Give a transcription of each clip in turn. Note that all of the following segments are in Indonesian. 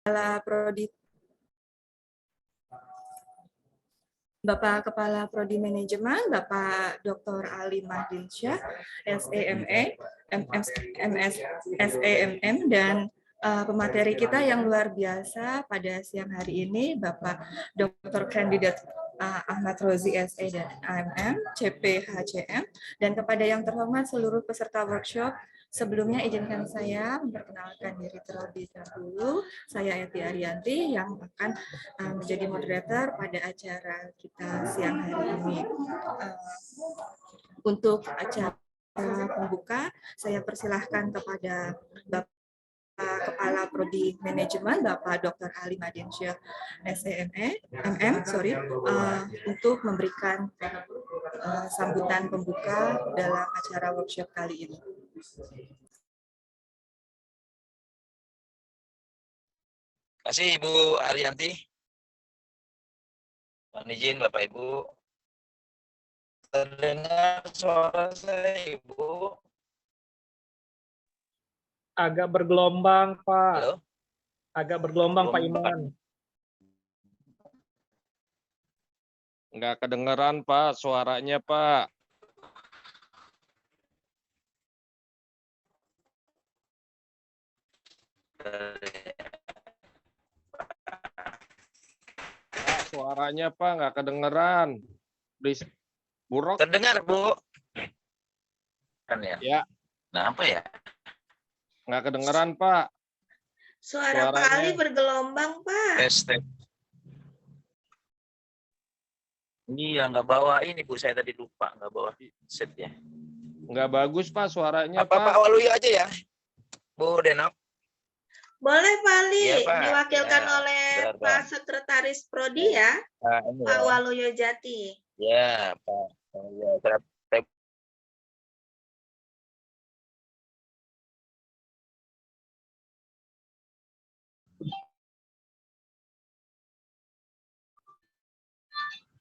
Prodi Bapak Kepala Prodi Manajemen, Bapak Dr. Ali Mahdiansyah, SEME, MS, SEMM, dan pemateri kita yang luar biasa pada siang hari ini, Bapak Dr. Kandidat Ahmad Rozi SE dan AMM, CP HCM, dan kepada yang terhormat seluruh peserta workshop. Sebelumnya izinkan saya memperkenalkan diri terlebih dahulu. Saya Eti Arianti yang akan menjadi moderator pada acara kita siang hari ini. Untuk acara pembuka, saya persilahkan kepada Bapak Kepala Prodi Manajemen, Bapak Dr. Ali Mahdiansyah, untuk memberikan sambutan pembuka dalam acara workshop kali ini. Terima kasih Ibu Arianti. Mohon izin Bapak Ibu. Terdengar suara saya Ibu? Agak bergelombang Pak. Halo? Agak bergelombang Pak Iman. Nggak kedengeran Pak, suaranya Pak. Suaranya Pak nggak kedengeran. Please, buruk. Terdengar Bu? Kan ya? Ya. Nah apa ya? Nggak kedengeran Pak. Suara Pak Ali bergelombang Pak. Tes. Iya nggak bawa ini Bu, saya tadi lupa nggak bawa setnya. Nggak bagus Pak suaranya Apa Pak. Pak Waluyo aja ya, Bu Denok? Boleh Pak Ali, Iya, Pak. diwakilkan Ya, oleh benar, Pak Pak. Sekretaris Prodi ya, Ini Pak ya. Waluyo Jati. Ya Pak. Ya,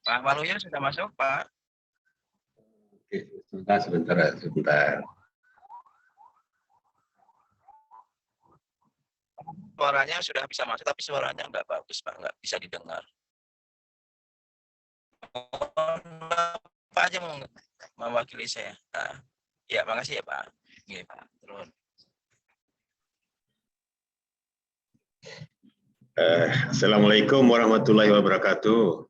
Pak Waluyo sudah masuk Pak. Oke, sebentar. Suaranya sudah bisa masuk, tapi suaranya nggak bagus Pak, nggak bisa didengar. Pak aja mau mewakili saya. Nah, ya, makasih ya Pak. Oke, Pak. Terus. Assalamualaikum warahmatullahi wabarakatuh.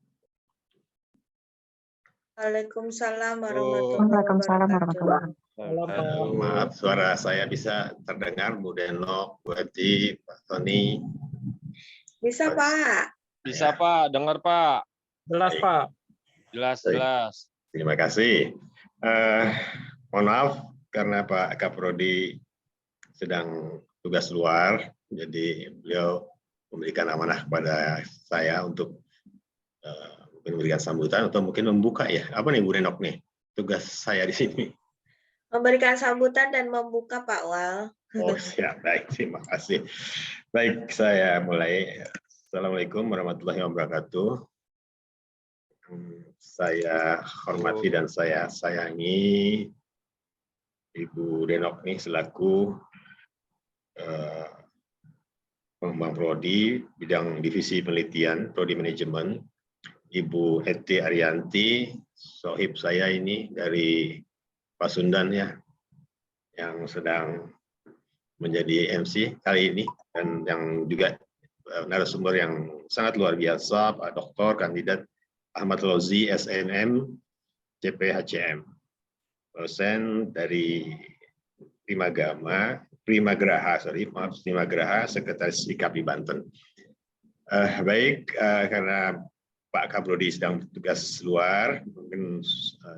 Waalaikumsalam warahmatullahi wabarakatuh. Maaf, suara saya bisa terdengar, Bu Denok, Bu Eti, Pak Tony. Bisa Pak. Bisa Pak, dengar Pak. Jelas Pak. Jelas. Terima kasih. Mohon maaf karena Pak Kaprodi sedang tugas luar, jadi beliau memberikan amanah kepada saya untuk mungkin memberikan sambutan atau mungkin membuka ya. Apa nih Bu Denok nih? Tugas saya di sini. Memberikan sambutan dan membuka Pak Wal. Oh siap, baik, terima kasih. Baik, saya mulai. Assalamualaikum warahmatullahi wabarakatuh. Saya hormati dan saya sayangi Ibu Denok nih selaku pengembang prodi bidang divisi penelitian prodi manajemen. Ibu Eti Arianti, sohib saya ini dari Pasundan ya, yang sedang menjadi MC kali ini dan yang juga narasumber yang sangat luar biasa, Pak Dr. Kandidat Ahmad Rozi SNM CPHCM, dosen dari Primagraha, Sekretaris IKAPI Banten. Baik, karena Pak Kaprodi sedang tugas luar, mungkin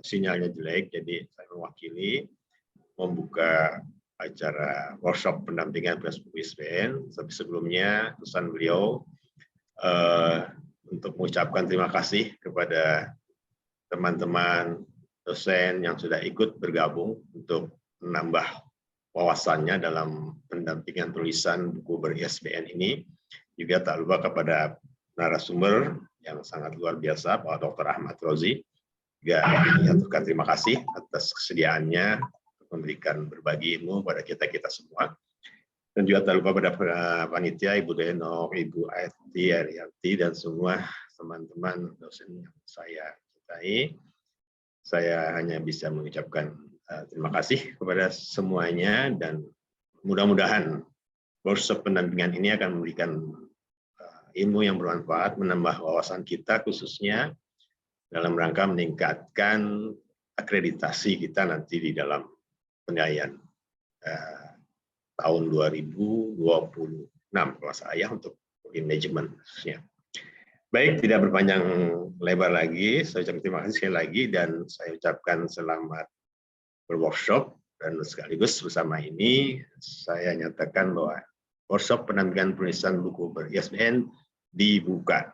sinyalnya jelek, jadi saya mewakili membuka acara workshop pendampingan ISBN. Tapi sebelumnya pesan beliau untuk mengucapkan terima kasih kepada teman-teman dosen yang sudah ikut bergabung untuk menambah wawasannya dalam pendampingan tulisan buku ber-ISBN ini. Juga tak lupa kepada narasumber yang sangat luar biasa, Pak Dr. Ahmad Rozi. Juga menyaturkan terima kasih atas kesediaannya untuk memberikan berbagi ilmu pada kita-kita semua. Dan juga tak lupa pada panitia, Ibu Deno, Ibu Ati, Arianti, dan semua teman-teman dosen yang saya cintai. Saya hanya bisa mengucapkan terima kasih kepada semuanya, dan mudah-mudahan workshop pendampingan ini akan memberikan ilmu yang bermanfaat, menambah wawasan kita khususnya dalam rangka meningkatkan akreditasi kita nanti di dalam penilaian tahun 2026 kalau saya untuk manajemen khususnya. Baik, tidak berpanjang lebar lagi, saya ucapkan terima kasih sekali lagi, dan saya ucapkan selamat berworkshop, dan sekaligus bersama ini saya nyatakan bahwa workshop pendampingan penulisan buku ber-ISBN dibuka.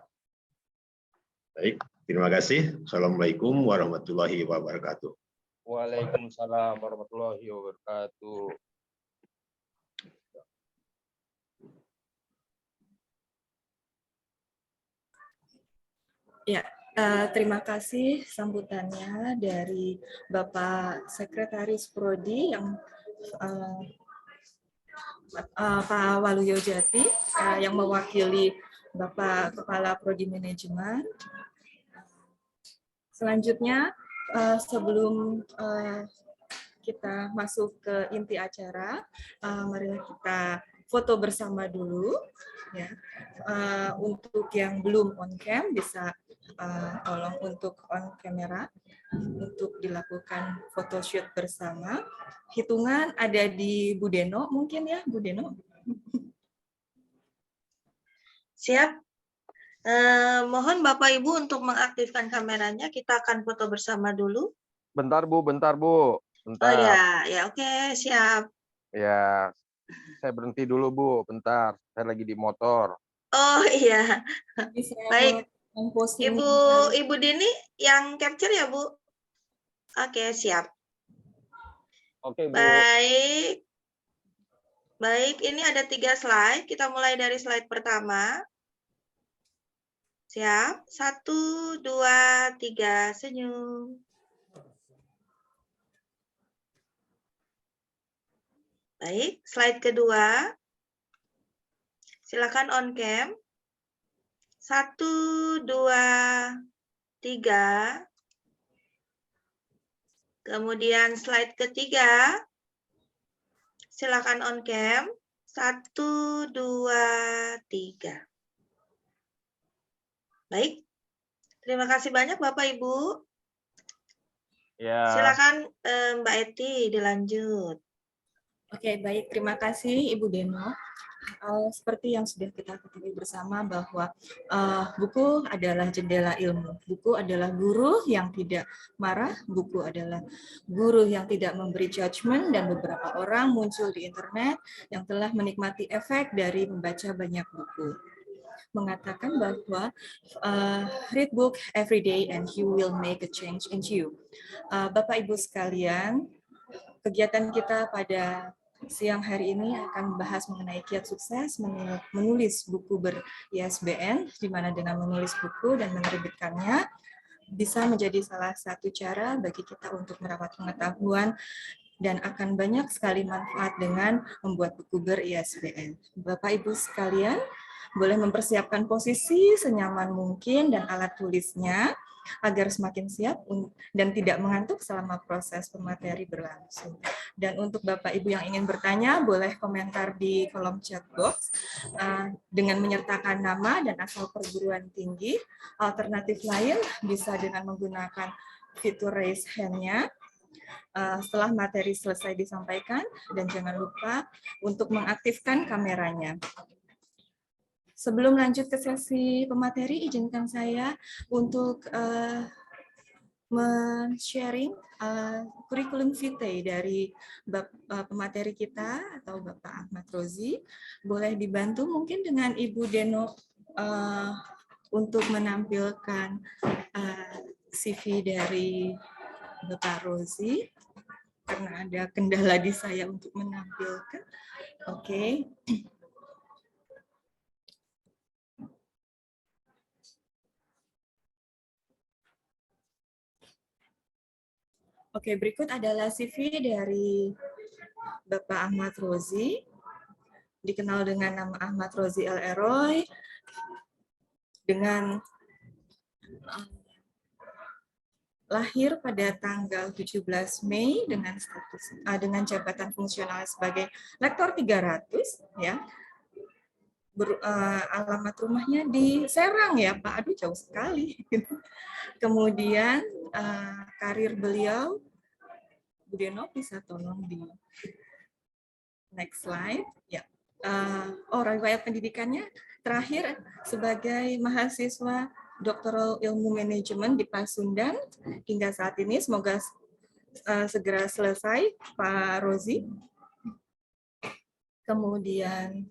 Baik, terima kasih. Assalamualaikum warahmatullahi wabarakatuh. Waalaikumsalam warahmatullahi wabarakatuh. Ya, terima kasih sambutannya dari Bapak Sekretaris Prodi yang Pak Waluyo Jati, yang mewakili Bapak Kepala Prodi Manajemen. Selanjutnya, sebelum kita masuk ke inti acara, marilah kita foto bersama dulu. Ya, untuk yang belum on cam bisa tolong untuk on kamera untuk dilakukan photoshoot bersama. Hitungan ada di Bu Deno, mungkin ya Bu Deno. Siap. Mohon Bapak Ibu untuk mengaktifkan kameranya. Kita akan foto bersama dulu. Bentar Bu, bentar Bu. Bentar. Oh ya, oke, siap. Ya, saya berhenti dulu Bu, bentar. Saya lagi di motor. Oh iya. Baik. Memposting Ibu Dini yang capture ya Bu? Oke, siap. Oke Bu. Baik, ini ada 3 slide. Kita mulai dari slide pertama. Siap? 1, 2, 3, senyum. Baik, slide kedua. Silakan on cam. 1, 2, 3. Kemudian slide ketiga. Silakan on cam. 1, 2, 3. Baik. Terima kasih banyak Bapak Ibu. Ya. Silakan Mbak Eti dilanjut. Oke, baik. Terima kasih Ibu Deno. Seperti yang sudah kita ketahui bersama bahwa buku adalah jendela ilmu. Buku adalah guru yang tidak marah, buku adalah guru yang tidak memberi judgement, dan beberapa orang muncul di internet yang telah menikmati efek dari membaca banyak buku. Mengatakan bahwa read book every day and you will make a change in you. Bapak Ibu sekalian, kegiatan kita pada siang hari ini akan membahas mengenai kiat sukses menulis buku ber-ISBN, di mana dengan menulis buku dan menerbitkannya bisa menjadi salah satu cara bagi kita untuk merawat pengetahuan, dan akan banyak sekali manfaat dengan membuat buku ber-ISBN. Bapak Ibu sekalian, boleh mempersiapkan posisi senyaman mungkin dan alat tulisnya agar semakin siap dan tidak mengantuk selama proses pemateri berlangsung. Dan untuk Bapak Ibu yang ingin bertanya, boleh komentar di kolom chat box dengan menyertakan nama dan asal perguruan tinggi. Alternatif lain bisa dengan menggunakan fitur raise hand-nya setelah materi selesai disampaikan, dan jangan lupa untuk mengaktifkan kameranya. Sebelum lanjut ke sesi pemateri, izinkan saya untuk men-sharing kurikulum vitae dari pemateri kita atau Bapak Ahmad Rozi. Boleh dibantu mungkin dengan Ibu Deno untuk menampilkan CV dari Bapak Rozi, karena ada kendala di saya untuk menampilkan. Oke. Oke, berikut adalah CV dari Bapak Ahmad Rozi. dikenal dengan nama Ahmad Rozi El Eroy, dengan lahir pada tanggal 17 Mei dengan dengan jabatan fungsional sebagai Lektor 300 ya. Alamat rumahnya di Serang ya Pak, aduh jauh sekali. Kemudian karir beliau, Bu Deno bisa tolong di next slide ya. Riwayat pendidikannya terakhir sebagai mahasiswa doktoral ilmu manajemen di Pasundan hingga saat ini, semoga segera selesai Pak Rozi. Kemudian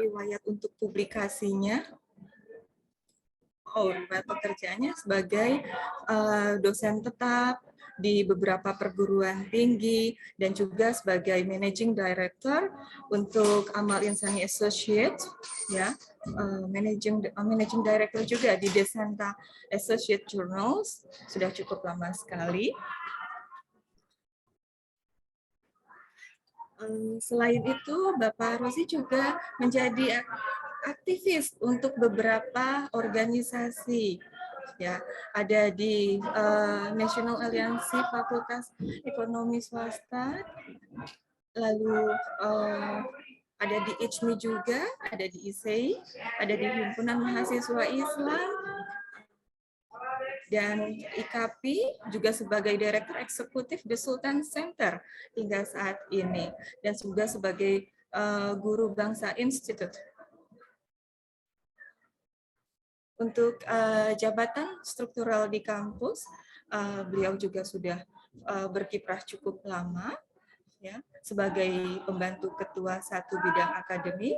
riwayat untuk publikasinya, riwayat pekerjaannya sebagai dosen tetap di beberapa perguruan tinggi dan juga sebagai managing director untuk Amal Insani Associates ya, managing director juga di Descenta Associate Journals, sudah cukup lama sekali. Selain itu, Bapak Rozi juga menjadi aktivis untuk beberapa organisasi. Ya, ada di National Aliansi Fakultas Ekonomi Swasta, lalu ada di ICMI juga, ada di ISEI, ada di Himpunan Mahasiswa Islam, dan IKAPI juga sebagai Direktur Eksekutif The Sultan Center hingga saat ini, dan juga sebagai Guru Bangsa Institute. Untuk jabatan struktural di kampus, beliau juga sudah berkiprah cukup lama, ya, sebagai pembantu ketua satu bidang akademik,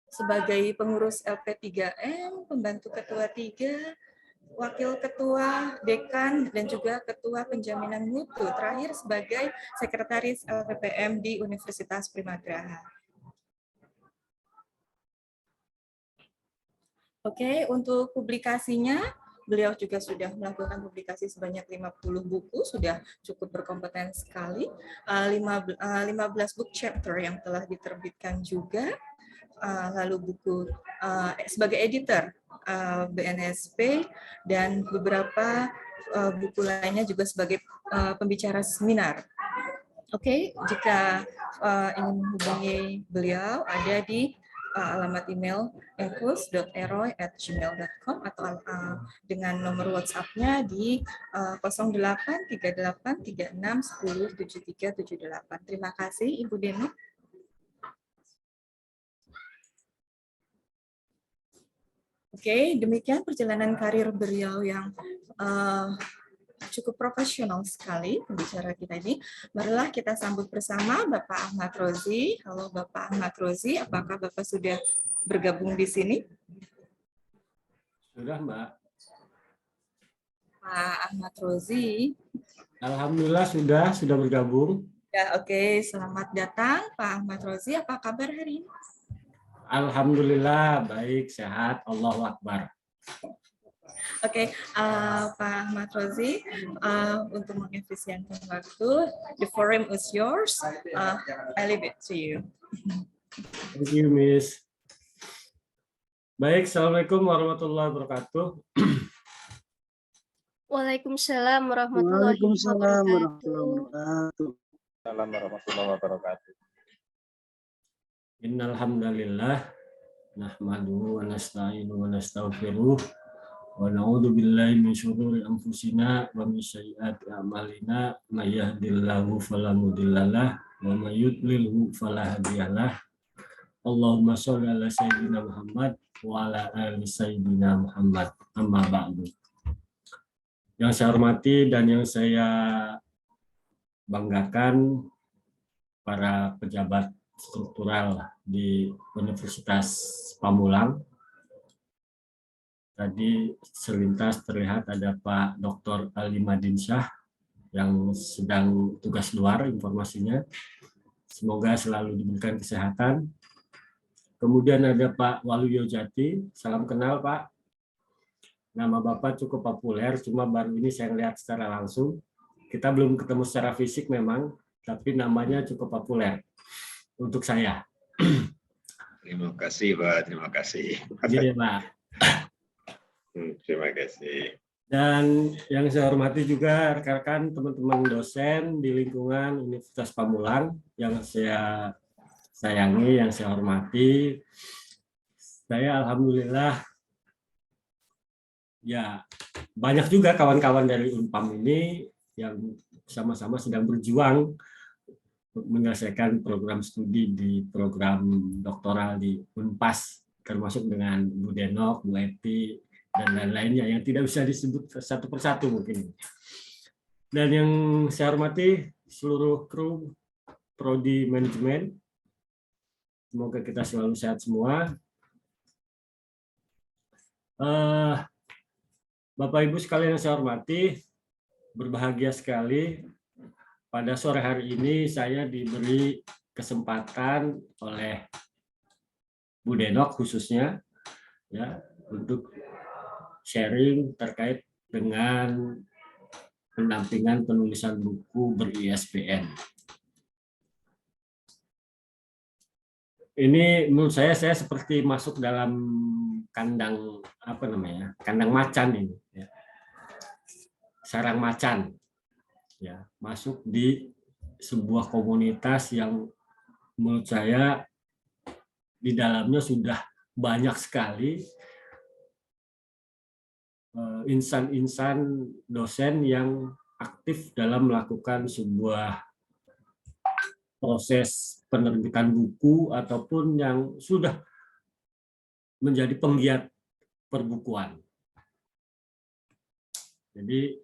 sebagai pengurus LP3M, pembantu ketua 3, wakil ketua, dekan, dan juga ketua penjaminan mutu, terakhir sebagai sekretaris LPPM di Universitas Primagraha. Oke, untuk publikasinya, beliau juga sudah melakukan publikasi sebanyak 50 buku, sudah cukup berkompeten sekali. 15 book chapter yang telah diterbitkan juga, lalu buku sebagai editor BNSP, dan beberapa buku lainnya juga sebagai pembicara seminar. Oke, jika ingin menghubungi beliau, ada di alamat email ekus.eroy@gmail.com atau dengan nomor WhatsApp-nya di 083836107378. Terima kasih, Ibu Deno. Oke, demikian perjalanan karir beliau yang cukup profesional sekali pembicara kita ini. Marilah kita sambut bersama Bapak Ahmad Rozi. Halo Bapak Ahmad Rozi, apakah Bapak sudah bergabung di sini? Sudah, Mbak. Pak Ahmad Rozi. Alhamdulillah sudah bergabung. Ya, oke, selamat datang Pak Ahmad Rozi. Apa kabar hari ini? Alhamdulillah baik, sehat, Allahu Akbar. Oke, Pak Ahmad Rozi, untuk mengefisienkan waktu, the forum is yours. I leave it to you. Thank you, Miss. Baik, Assalamualaikum warahmatullahi wabarakatuh. Waalaikumsalam warahmatullahi wabarakatuh. Assalamualaikum warahmatullahi wabarakatuh. Innal hamdalillah nahmaduhu wa nasta'inu wa nastaghfiruh wa na'udzu billahi min syururi anfusina wa min sayyiati a'malina may yahdihillahu fala mudhillalah wa may yudlilhu fala hadiyalah. Allahumma sholli ala sayyidina Muhammad wa ala ali sayyidina Muhammad. Amma ba'du. Yang saya hormati dan yang saya banggakan para pejabat struktural di Universitas Pamulang. Tadi selintas terlihat ada Pak Dr. Ali Madinsyah yang sedang tugas luar informasinya. Semoga selalu diberikan kesehatan. Kemudian ada Pak Waluyo Jati. Salam kenal Pak. Nama Bapak cukup populer, cuma baru ini saya lihat secara langsung. Kita belum ketemu secara fisik memang, tapi namanya cukup populer. untuk saya. Terima kasih, Pak. Terima kasih. Jadi, Pak. Terima kasih. Dan yang saya hormati juga rekan-rekan teman-teman dosen di lingkungan Universitas Pamulang yang saya sayangi, yang saya hormati. Saya alhamdulillah ya banyak juga kawan-kawan dari Unpam ini yang sama-sama sedang berjuang untuk menyelesaikan program studi di program doktoral di Unpas, termasuk dengan Bu Denok, Bu Eti, dan lain-lainnya yang tidak bisa disebut satu persatu mungkin. Dan yang saya hormati seluruh kru Prodi Manajemen, semoga kita selalu sehat semua. Bapak Ibu sekalian yang saya hormati, berbahagia sekali pada sore hari ini saya diberi kesempatan oleh Bu Denok khususnya ya untuk sharing terkait dengan pendampingan penulisan buku ber-ISBN. Ini menurut saya seperti masuk dalam kandang kandang macan ini, ya. Sarang macan, ya, masuk di sebuah komunitas yang menurut saya di dalamnya sudah banyak sekali insan-insan dosen yang aktif dalam melakukan sebuah proses penerbitan buku ataupun yang sudah menjadi penggiat perbukuan. Jadi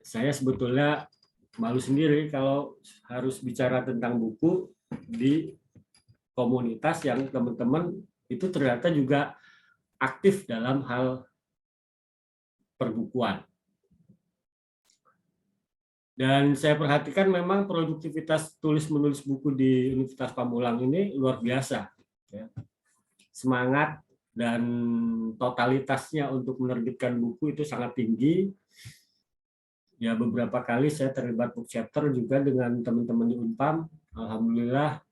saya sebetulnya malu sendiri kalau harus bicara tentang buku di komunitas yang teman-teman itu ternyata juga aktif dalam hal perbukuan. Dan saya perhatikan memang produktivitas tulis-menulis buku di Universitas Pamulang ini luar biasa. Ya. Semangat dan totalitasnya untuk menerbitkan buku itu sangat tinggi. Ya, beberapa kali saya terlibat book chapter juga dengan teman-teman di Unpam. Alhamdulillah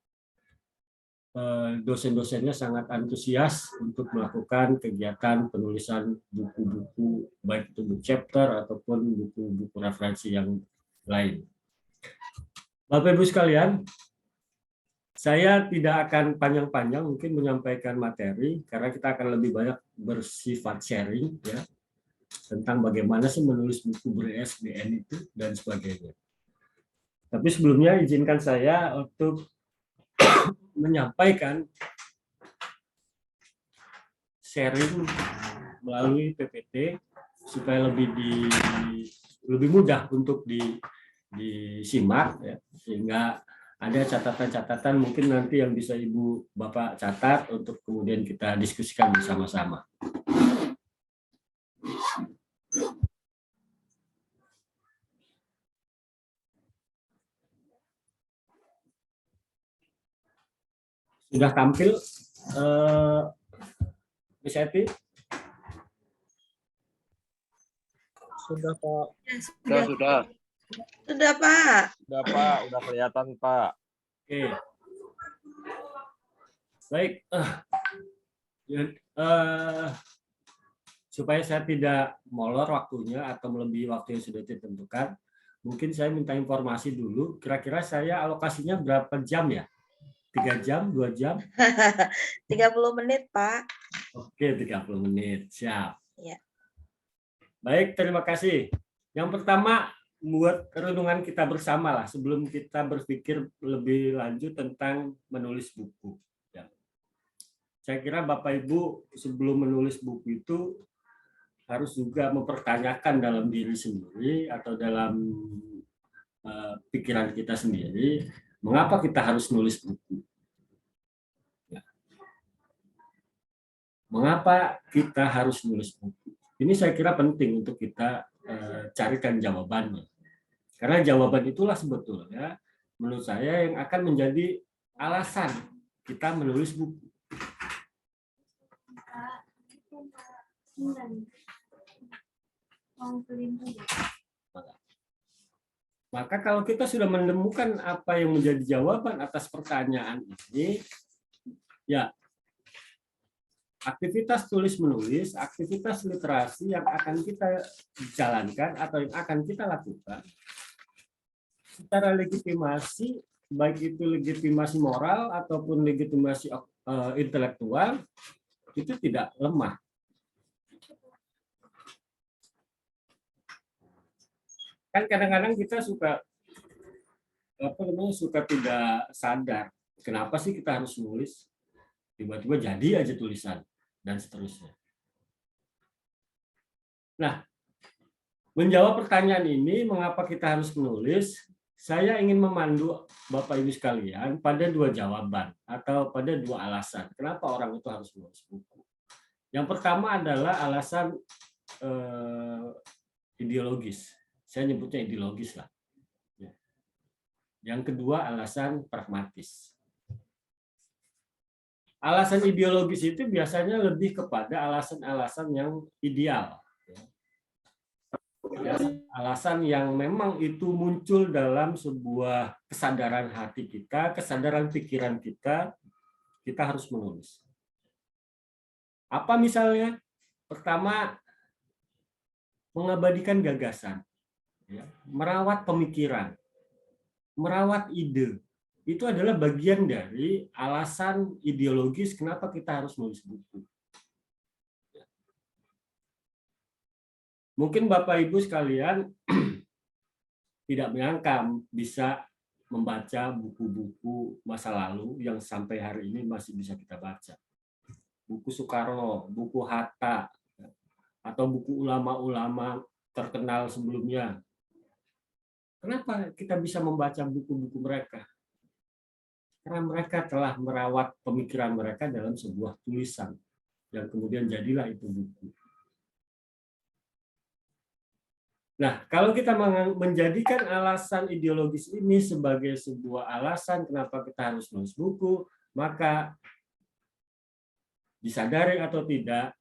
dosen-dosennya sangat antusias untuk melakukan kegiatan penulisan buku-buku, baik itu book chapter ataupun buku-buku referensi yang lain. Bapak Ibu sekalian, saya tidak akan panjang-panjang mungkin menyampaikan materi karena kita akan lebih banyak bersifat sharing ya tentang bagaimana sih menulis buku ber-ISBN itu dan sebagainya. Tapi sebelumnya izinkan saya untuk menyampaikan sharing melalui PPT supaya lebih mudah untuk disimak ya, sehingga ada catatan-catatan mungkin nanti yang bisa Ibu Bapak catat untuk kemudian kita diskusikan bersama-sama. Sudah tampil, Miss Eti? Sudah, Pak. Sudah. Sudah, Pak. Sudah, Pak. Udah kelihatan, Pak. Oke. Baik. Supaya saya tidak molor waktunya atau melebihi waktu yang sudah ditentukan, mungkin saya minta informasi dulu. Kira-kira saya alokasinya berapa jam ya? 3 jam, 2 jam? 30 menit, Pak. Oke, 30 menit. Siap. Ya. Baik, terima kasih. Yang pertama, buat renungan kita bersama lah sebelum kita berpikir lebih lanjut tentang menulis buku. Ya. Saya kira Bapak Ibu sebelum menulis buku itu harus juga mempertanyakan dalam diri sendiri atau dalam pikiran kita sendiri, mengapa kita harus nulis buku? Ya. Mengapa kita harus nulis buku? Ini saya kira penting untuk kita carikan jawabannya. Karena jawaban itulah sebetulnya menurut saya yang akan menjadi alasan kita menulis buku. Maka kalau kita sudah menemukan apa yang menjadi jawaban atas pertanyaan ini, ya aktivitas tulis-menulis, aktivitas literasi yang akan kita jalankan atau yang akan kita lakukan secara legitimasi, baik itu legitimasi moral ataupun legitimasi intelektual, itu tidak lemah. Kan kadang-kadang kita suka tidak sadar kenapa sih kita harus nulis, tiba-tiba jadi aja tulisan dan seterusnya. Nah, menjawab pertanyaan ini, mengapa kita harus menulis, saya ingin memandu Bapak Ibu sekalian pada 2 jawaban atau pada 2 alasan kenapa orang itu harus menulis buku. Yang pertama adalah alasan ideologis. Saya nyebutnya ideologis lah. Yang kedua alasan pragmatis. Alasan ideologis itu biasanya lebih kepada alasan-alasan yang ideal. Alasan yang memang itu muncul dalam sebuah kesadaran hati kita, kesadaran pikiran kita harus menulis. Apa misalnya? Pertama, mengabadikan gagasan. Merawat pemikiran, merawat ide, itu adalah bagian dari alasan ideologis kenapa kita harus nulis buku. Mungkin Bapak Ibu sekalian tidak menyangka bisa membaca buku-buku masa lalu yang sampai hari ini masih bisa kita baca. Buku Soekarno, buku Hatta, atau buku ulama-ulama terkenal sebelumnya. Kenapa kita bisa membaca buku-buku mereka? Karena mereka telah merawat pemikiran mereka dalam sebuah tulisan, yang kemudian jadilah itu buku. Nah, kalau kita menjadikan alasan ideologis ini sebagai sebuah alasan kenapa kita harus menulis buku, maka disadari atau tidak,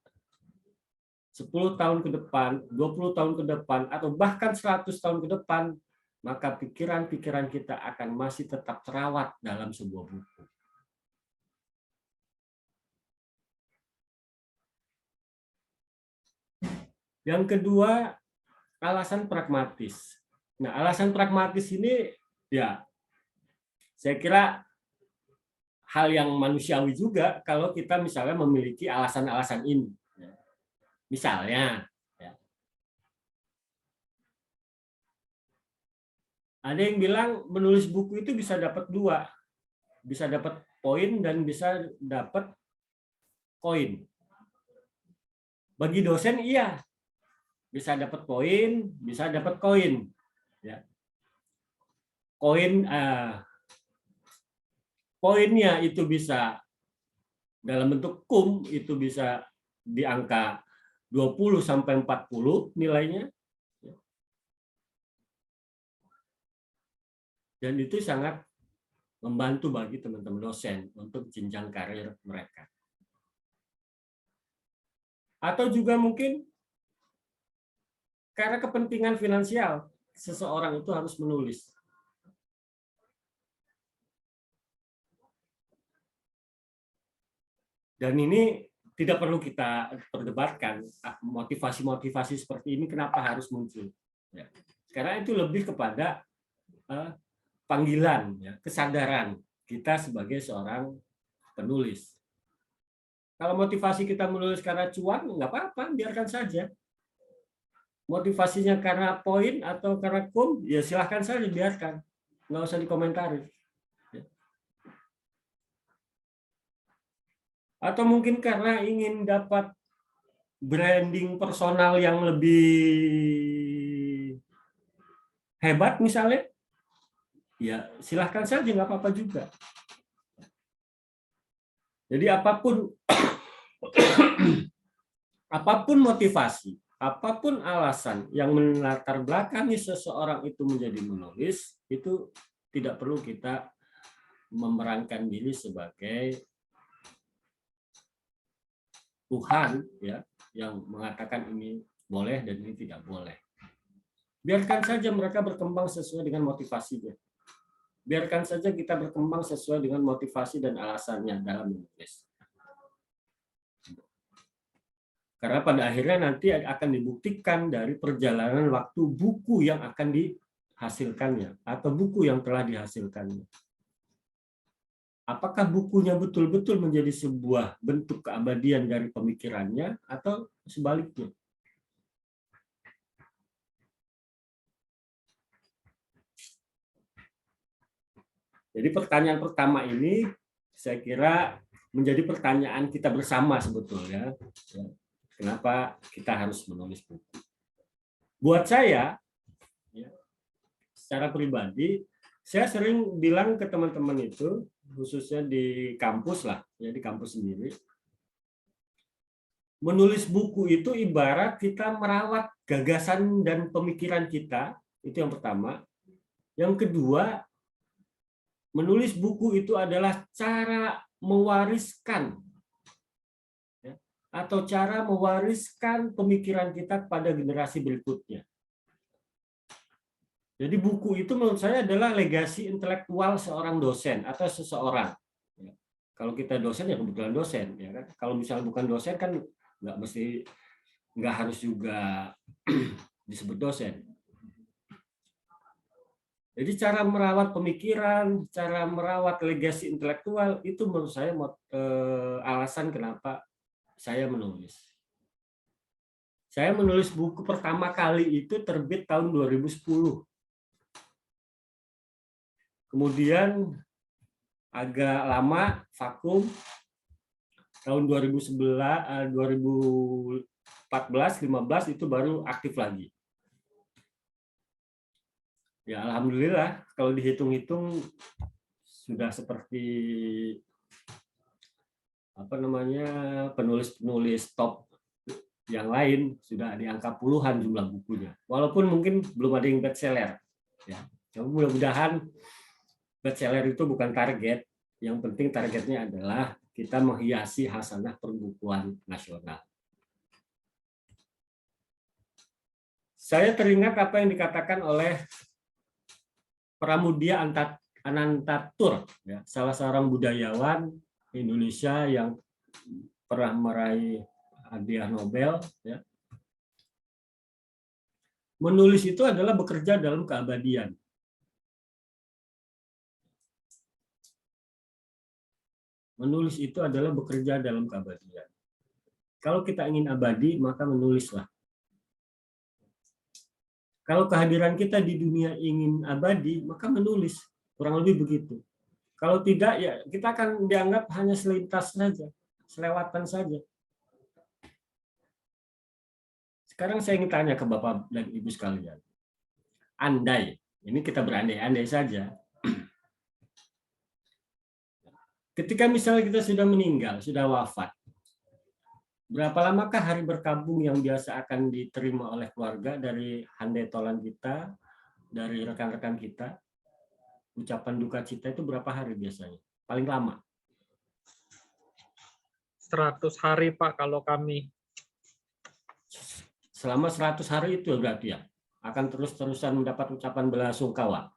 10 tahun ke depan, 20 tahun ke depan, atau bahkan 100 tahun ke depan, maka pikiran-pikiran kita akan masih tetap terawat dalam sebuah buku. Yang kedua, alasan pragmatis. Nah, alasan pragmatis ini, ya, saya kira hal yang manusiawi juga kalau kita misalnya memiliki alasan-alasan ini. Misalnya, ada yang bilang menulis buku itu bisa dapat 2. Bisa dapat poin dan bisa dapat koin. Bagi dosen iya. Bisa dapat poin, bisa dapat koin. Ya. Poinnya itu bisa dalam bentuk kum, itu bisa di angka 20 sampai 40 nilainya. Dan itu sangat membantu bagi teman-teman dosen untuk jenjang karir mereka. Atau juga mungkin karena kepentingan finansial, seseorang itu harus menulis. Dan ini tidak perlu kita perdebatkan, motivasi-motivasi seperti ini kenapa harus muncul. Karena itu lebih kepada panggilan, kesadaran kita sebagai seorang penulis. Kalau motivasi kita menulis karena cuan, nggak apa-apa, biarkan saja. Motivasinya karena poin atau karena kum, ya silahkan saja, biarkan. Nggak usah dikomentari. Atau mungkin karena ingin dapat branding personal yang lebih hebat misalnya, ya silahkan saja, nggak apa-apa juga. Jadi apapun apapun motivasi, apapun alasan yang melatar belakangi seseorang itu menjadi menulis, itu tidak perlu kita memerankan diri sebagai Tuhan, ya, yang mengatakan ini boleh dan ini tidak boleh. Biarkan saja mereka berkembang sesuai dengan motivasinya. Biarkan saja kita berkembang sesuai dengan motivasi dan alasannya dalam menulis. Karena pada akhirnya nanti akan dibuktikan dari perjalanan waktu buku yang akan dihasilkannya atau buku yang telah dihasilkannya. Apakah bukunya betul-betul menjadi sebuah bentuk keabadian dari pemikirannya atau sebaliknya? Jadi pertanyaan pertama ini saya kira menjadi pertanyaan kita bersama sebetulnya. Kenapa kita harus menulis buku? Buat saya, secara pribadi, saya sering bilang ke teman-teman itu, khususnya di kampus lah, ya di kampus sendiri, menulis buku itu ibarat kita merawat gagasan dan pemikiran kita, itu yang pertama. Yang kedua, menulis buku itu adalah cara mewariskan atau cara mewariskan pemikiran kita kepada generasi berikutnya. Jadi buku itu menurut saya adalah legasi intelektual seorang dosen atau seseorang. Kalau kita dosen ya kebetulan dosen, ya kan. Kalau misalnya bukan dosen kan nggak harus juga disebut dosen. Jadi cara merawat pemikiran, cara merawat legasi intelektual itu menurut saya alasan kenapa saya menulis. Saya menulis buku pertama kali itu terbit tahun 2010. Kemudian agak lama vakum tahun 2014, 2015 itu baru aktif lagi. Ya alhamdulillah kalau dihitung-hitung sudah seperti penulis-penulis top yang lain, sudah di angka puluhan jumlah bukunya. Walaupun mungkin belum ada yang bestseller. Ya. Mudah-mudahan bestseller itu bukan target. Yang penting targetnya adalah kita menghiasi hasanah perbukuan nasional. Saya teringat apa yang dikatakan oleh Pramudia Anantatur, ya, salah seorang budayawan Indonesia yang pernah meraih hadiah Nobel. Ya. Menulis itu adalah bekerja dalam keabadian. Menulis itu adalah bekerja dalam keabadian. Kalau kita ingin abadi, maka menulislah. Kalau kehadiran kita di dunia ingin abadi, maka menulis. Kurang lebih begitu. Kalau tidak, ya kita akan dianggap hanya selintas saja, selewatan saja. Sekarang saya ingin tanya ke Bapak dan Ibu sekalian. Andai, ini kita berandai-andai saja. Ketika misalnya kita sudah meninggal, sudah wafat, berapa lamakah hari berkabung yang biasa akan diterima oleh keluarga dari handai tolan kita, dari rekan-rekan kita? Ucapan duka cita itu berapa hari biasanya? Paling lama? 100 hari, Pak, kalau kami. Selama 100 hari itu berarti ya? Akan terus-terusan mendapat ucapan belasungkawa.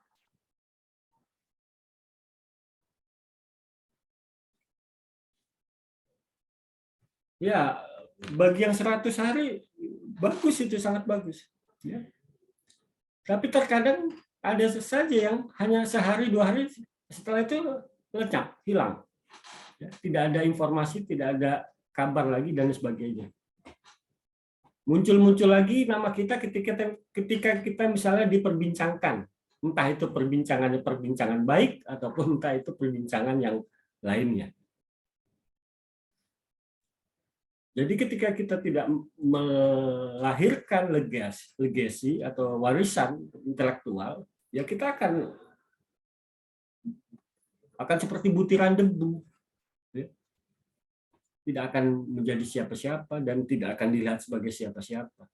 Ya, bagi yang 100 hari, bagus itu, sangat bagus. Ya. Tapi terkadang ada saja yang hanya sehari, 2 hari, setelah itu lenyap, hilang. Ya, tidak ada informasi, tidak ada kabar lagi, dan sebagainya. Muncul-muncul lagi nama kita ketika kita misalnya diperbincangkan. Entah itu perbincangan baik, ataupun entah itu perbincangan yang lainnya. Jadi ketika kita tidak melahirkan legasi atau warisan intelektual, ya kita akan seperti butiran debu, ya. Tidak akan menjadi siapa-siapa dan tidak akan dilihat sebagai siapa-siapa.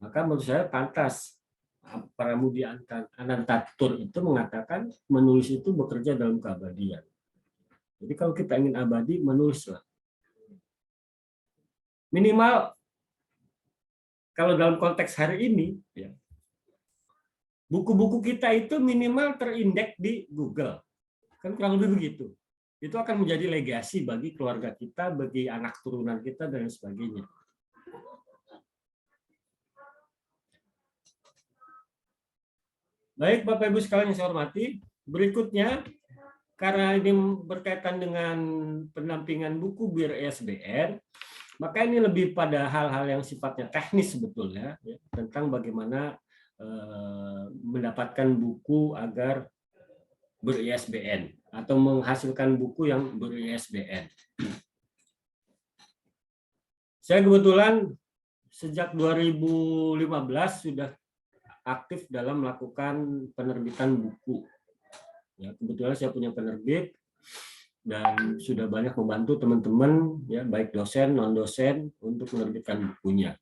Maka menurut saya pantas Pramudia Anantatur itu mengatakan menulis itu bekerja dalam keabadian. Jadi kalau kita ingin abadi, menulislah. Minimal kalau dalam konteks hari ini, ya, buku-buku kita itu minimal terindeks di Google. Kan kurang lebih begitu. Itu akan menjadi legasi bagi keluarga kita, bagi anak turunan kita, dan sebagainya. Baik, Bapak Ibu sekalian yang saya hormati, berikutnya, karena ini berkaitan dengan pendampingan buku BIR-ISBN, maka ini lebih pada hal-hal yang sifatnya teknis sebetulnya, ya, tentang bagaimana mendapatkan buku agar ber-ISBN atau menghasilkan buku yang ber-ISBN. Saya kebetulan sejak 2015 sudah aktif dalam melakukan penerbitan buku. Ya, kebetulan saya punya penerbit dan sudah banyak membantu teman-teman, ya, baik dosen, non-dosen, untuk menerbitkan bukunya.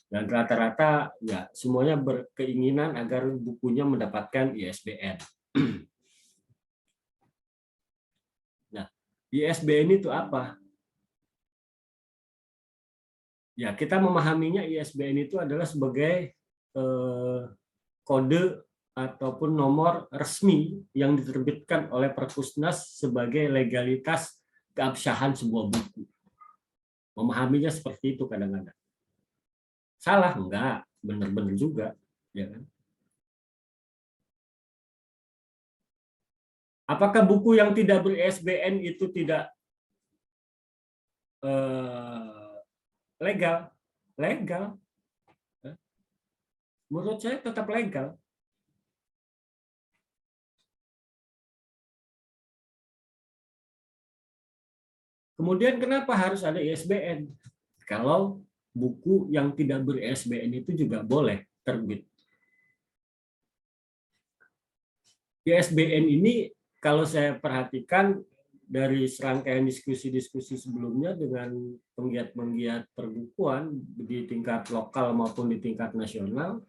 Dan rata-rata ya semuanya berkeinginan agar bukunya mendapatkan ISBN. Nah, ISBN itu apa? Ya, kita memahaminya ISBN itu adalah sebagai kode ataupun nomor resmi yang diterbitkan oleh Perpusnas sebagai legalitas keabsahan sebuah buku. Memahaminya seperti itu kadang-kadang. Salah? Enggak, benar-benar juga. Ya kan? Apakah buku yang tidak ber-ISBN itu tidak legal? Legal. Menurut saya tetap legal. Kemudian kenapa harus ada ISBN? Kalau buku yang tidak ber-ISBN itu juga boleh terbit. ISBN ini kalau saya perhatikan dari serangkaian diskusi-diskusi sebelumnya dengan penggiat-penggiat perbukuan di tingkat lokal maupun di tingkat nasional,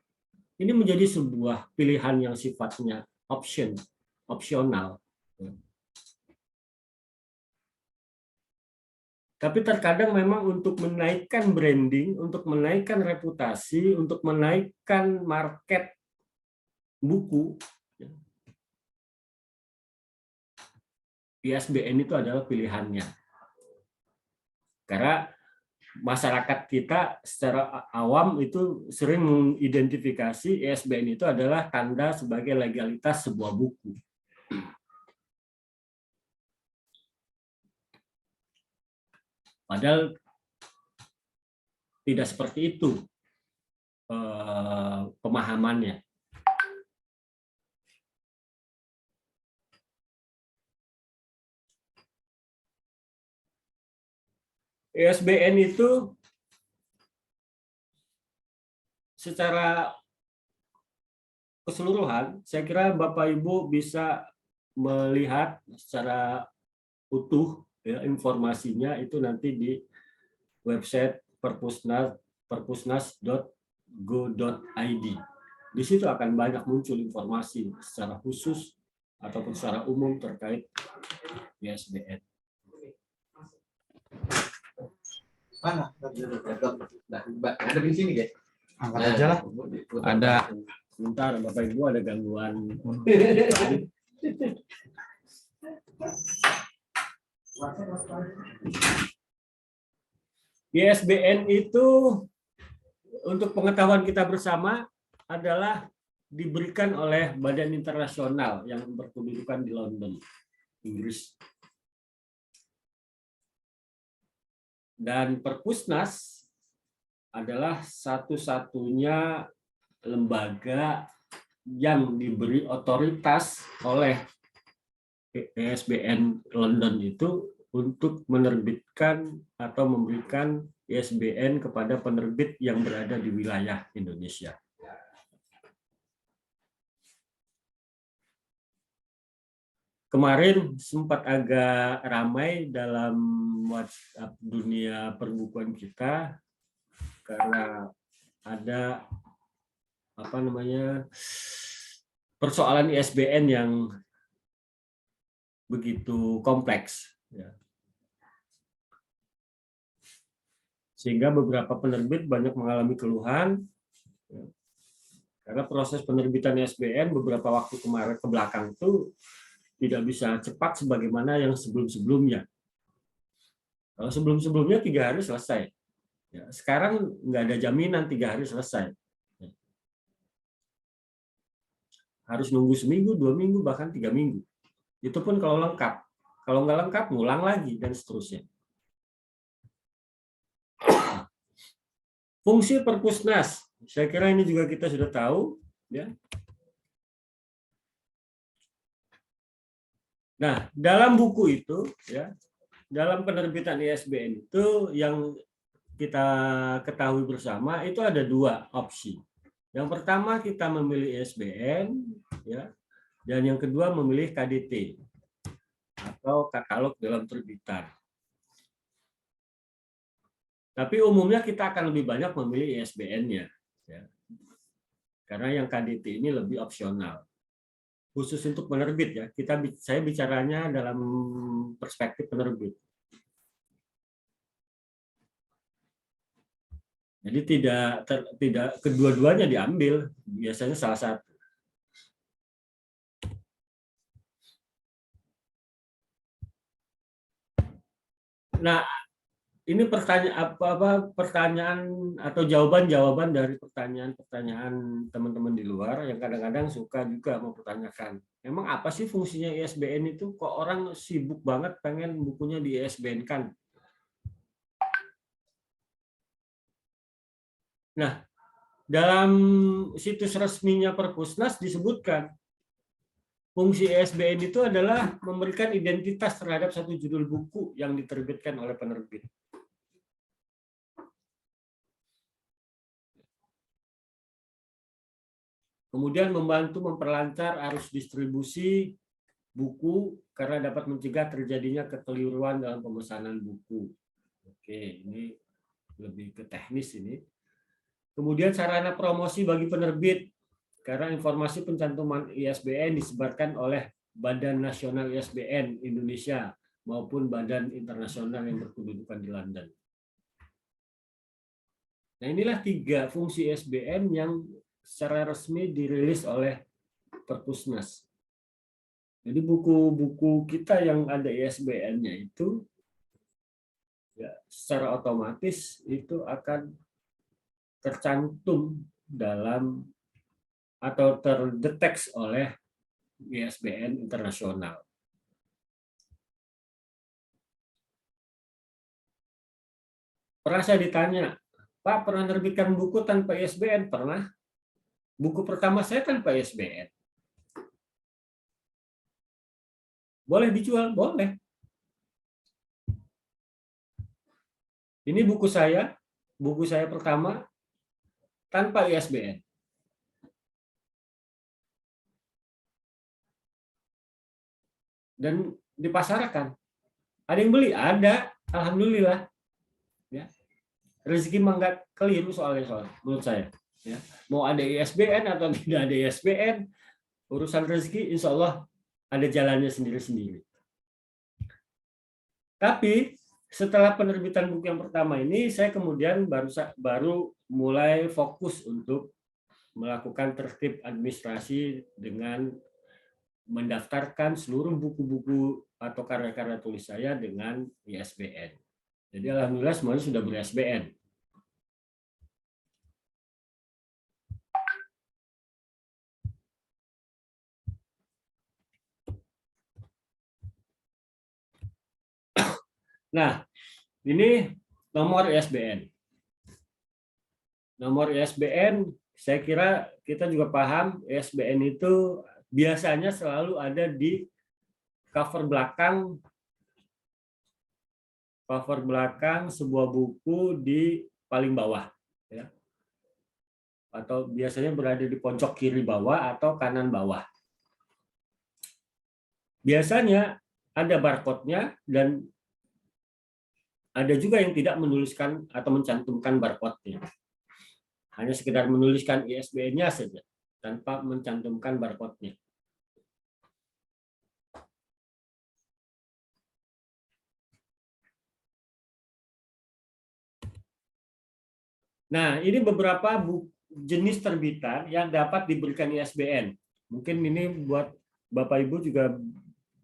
ini menjadi sebuah pilihan yang sifatnya opsional. Tapi terkadang memang untuk menaikkan branding, untuk menaikkan reputasi, untuk menaikkan market buku, ISBN itu adalah pilihannya. Karena masyarakat kita secara awam itu sering mengidentifikasi ISBN itu adalah tanda sebagai legalitas sebuah buku. Padahal tidak seperti itu pemahamannya. ISBN itu secara keseluruhan, saya kira Bapak Ibu bisa melihat secara utuh, ya, informasinya itu nanti di website perpusnas.go.id. Di situ akan banyak muncul informasi secara khusus ataupun secara umum terkait ISBN. Mana? Ada di sini, guys. Angkat aja lah. Ada. Sebentar, Bapak Ibu ada gangguan. ISBN itu untuk pengetahuan kita bersama adalah diberikan oleh badan internasional yang berkedudukan di London, Inggris. Dan Perpusnas adalah satu-satunya lembaga yang diberi otoritas oleh ISBN London itu untuk menerbitkan atau memberikan ISBN kepada penerbit yang berada di wilayah Indonesia. Kemarin sempat agak ramai dalam WhatsApp dunia perbukuan kita karena ada persoalan ISBN yang begitu kompleks. Ya. Sehingga beberapa penerbit banyak mengalami keluhan karena proses penerbitan ISBN beberapa waktu kemarin ke belakang itu tidak bisa cepat sebagaimana yang sebelum-sebelumnya. Kalau sebelum-sebelumnya 3 hari selesai. Ya, sekarang nggak ada jaminan 3 hari selesai. Harus nunggu seminggu, 2 minggu, bahkan 3 minggu. Itu pun kalau lengkap. Kalau nggak lengkap, ngulang lagi, dan seterusnya. Fungsi Perpusnas, saya kira ini juga kita sudah tahu. Ya. Nah, dalam buku itu, ya, dalam penerbitan ISBN itu yang kita ketahui bersama itu ada 2 opsi. Yang pertama kita memilih ISBN, ya, dan yang kedua memilih KDT atau katalog dalam terbitan. Tapi umumnya kita akan lebih banyak memilih ISBN-nya, ya, karena yang KDT ini lebih opsional. Khusus untuk penerbit, ya, saya bicaranya dalam perspektif penerbit. Jadi tidak kedua-duanya diambil, biasanya salah satu. Nah, ini pertanyaan atau jawaban dari pertanyaan teman-teman di luar yang kadang-kadang suka juga mempertanyakan, emang apa sih fungsinya ISBN itu? Kok orang sibuk banget pengen bukunya di ISBN-kan? Nah, dalam situs resminya Perpusnas disebutkan fungsi ISBN itu adalah memberikan identitas terhadap satu judul buku yang diterbitkan oleh penerbit. Kemudian membantu memperlancar arus distribusi buku karena dapat mencegah terjadinya kekeliruan dalam pemesanan buku. Oke, ini lebih ke teknis ini. Kemudian sarana promosi bagi penerbit, karena informasi pencantuman ISBN disebarkan oleh Badan Nasional ISBN Indonesia maupun badan internasional yang berkedudukan di London. Nah, inilah 3 fungsi ISBN yang secara resmi dirilis oleh Perpusnas. Jadi buku-buku kita yang ada ISBN-nya itu ya, secara otomatis itu akan tercantum dalam atau terdeteksi oleh ISBN internasional. Pernah saya ditanya, Pak, pernah menerbitkan buku tanpa ISBN? Pernah. Buku pertama saya tanpa ISBN. Boleh dijual? Boleh. Ini buku saya pertama tanpa ISBN. Dan dipasarkan. Ada yang beli? Ada. Alhamdulillah. Ya. Rezeki mangga keliru soalnya menurut saya. Ya. Mau ada ISBN atau tidak ada ISBN, urusan rezeki insya Allah ada jalannya sendiri-sendiri. Tapi setelah penerbitan buku yang pertama ini, saya kemudian baru mulai fokus untuk melakukan tertib administrasi dengan mendaftarkan seluruh buku-buku atau karya-karya tulis saya dengan ISBN. Jadi alhamdulillah semuanya sudah ber-ISBN. Nah, ini nomor ISBN. Nomor ISBN, saya kira kita juga paham ISBN itu biasanya selalu ada di cover belakang sebuah buku di paling bawah, ya. Atau biasanya berada di pojok kiri bawah atau kanan bawah. Biasanya ada barcode-nya dan ada juga yang tidak menuliskan atau mencantumkan barcode-nya. Hanya sekedar menuliskan ISBN-nya saja, tanpa mencantumkan barcode-nya. Nah, ini beberapa jenis terbitan yang dapat diberikan ISBN. Mungkin ini buat Bapak Ibu juga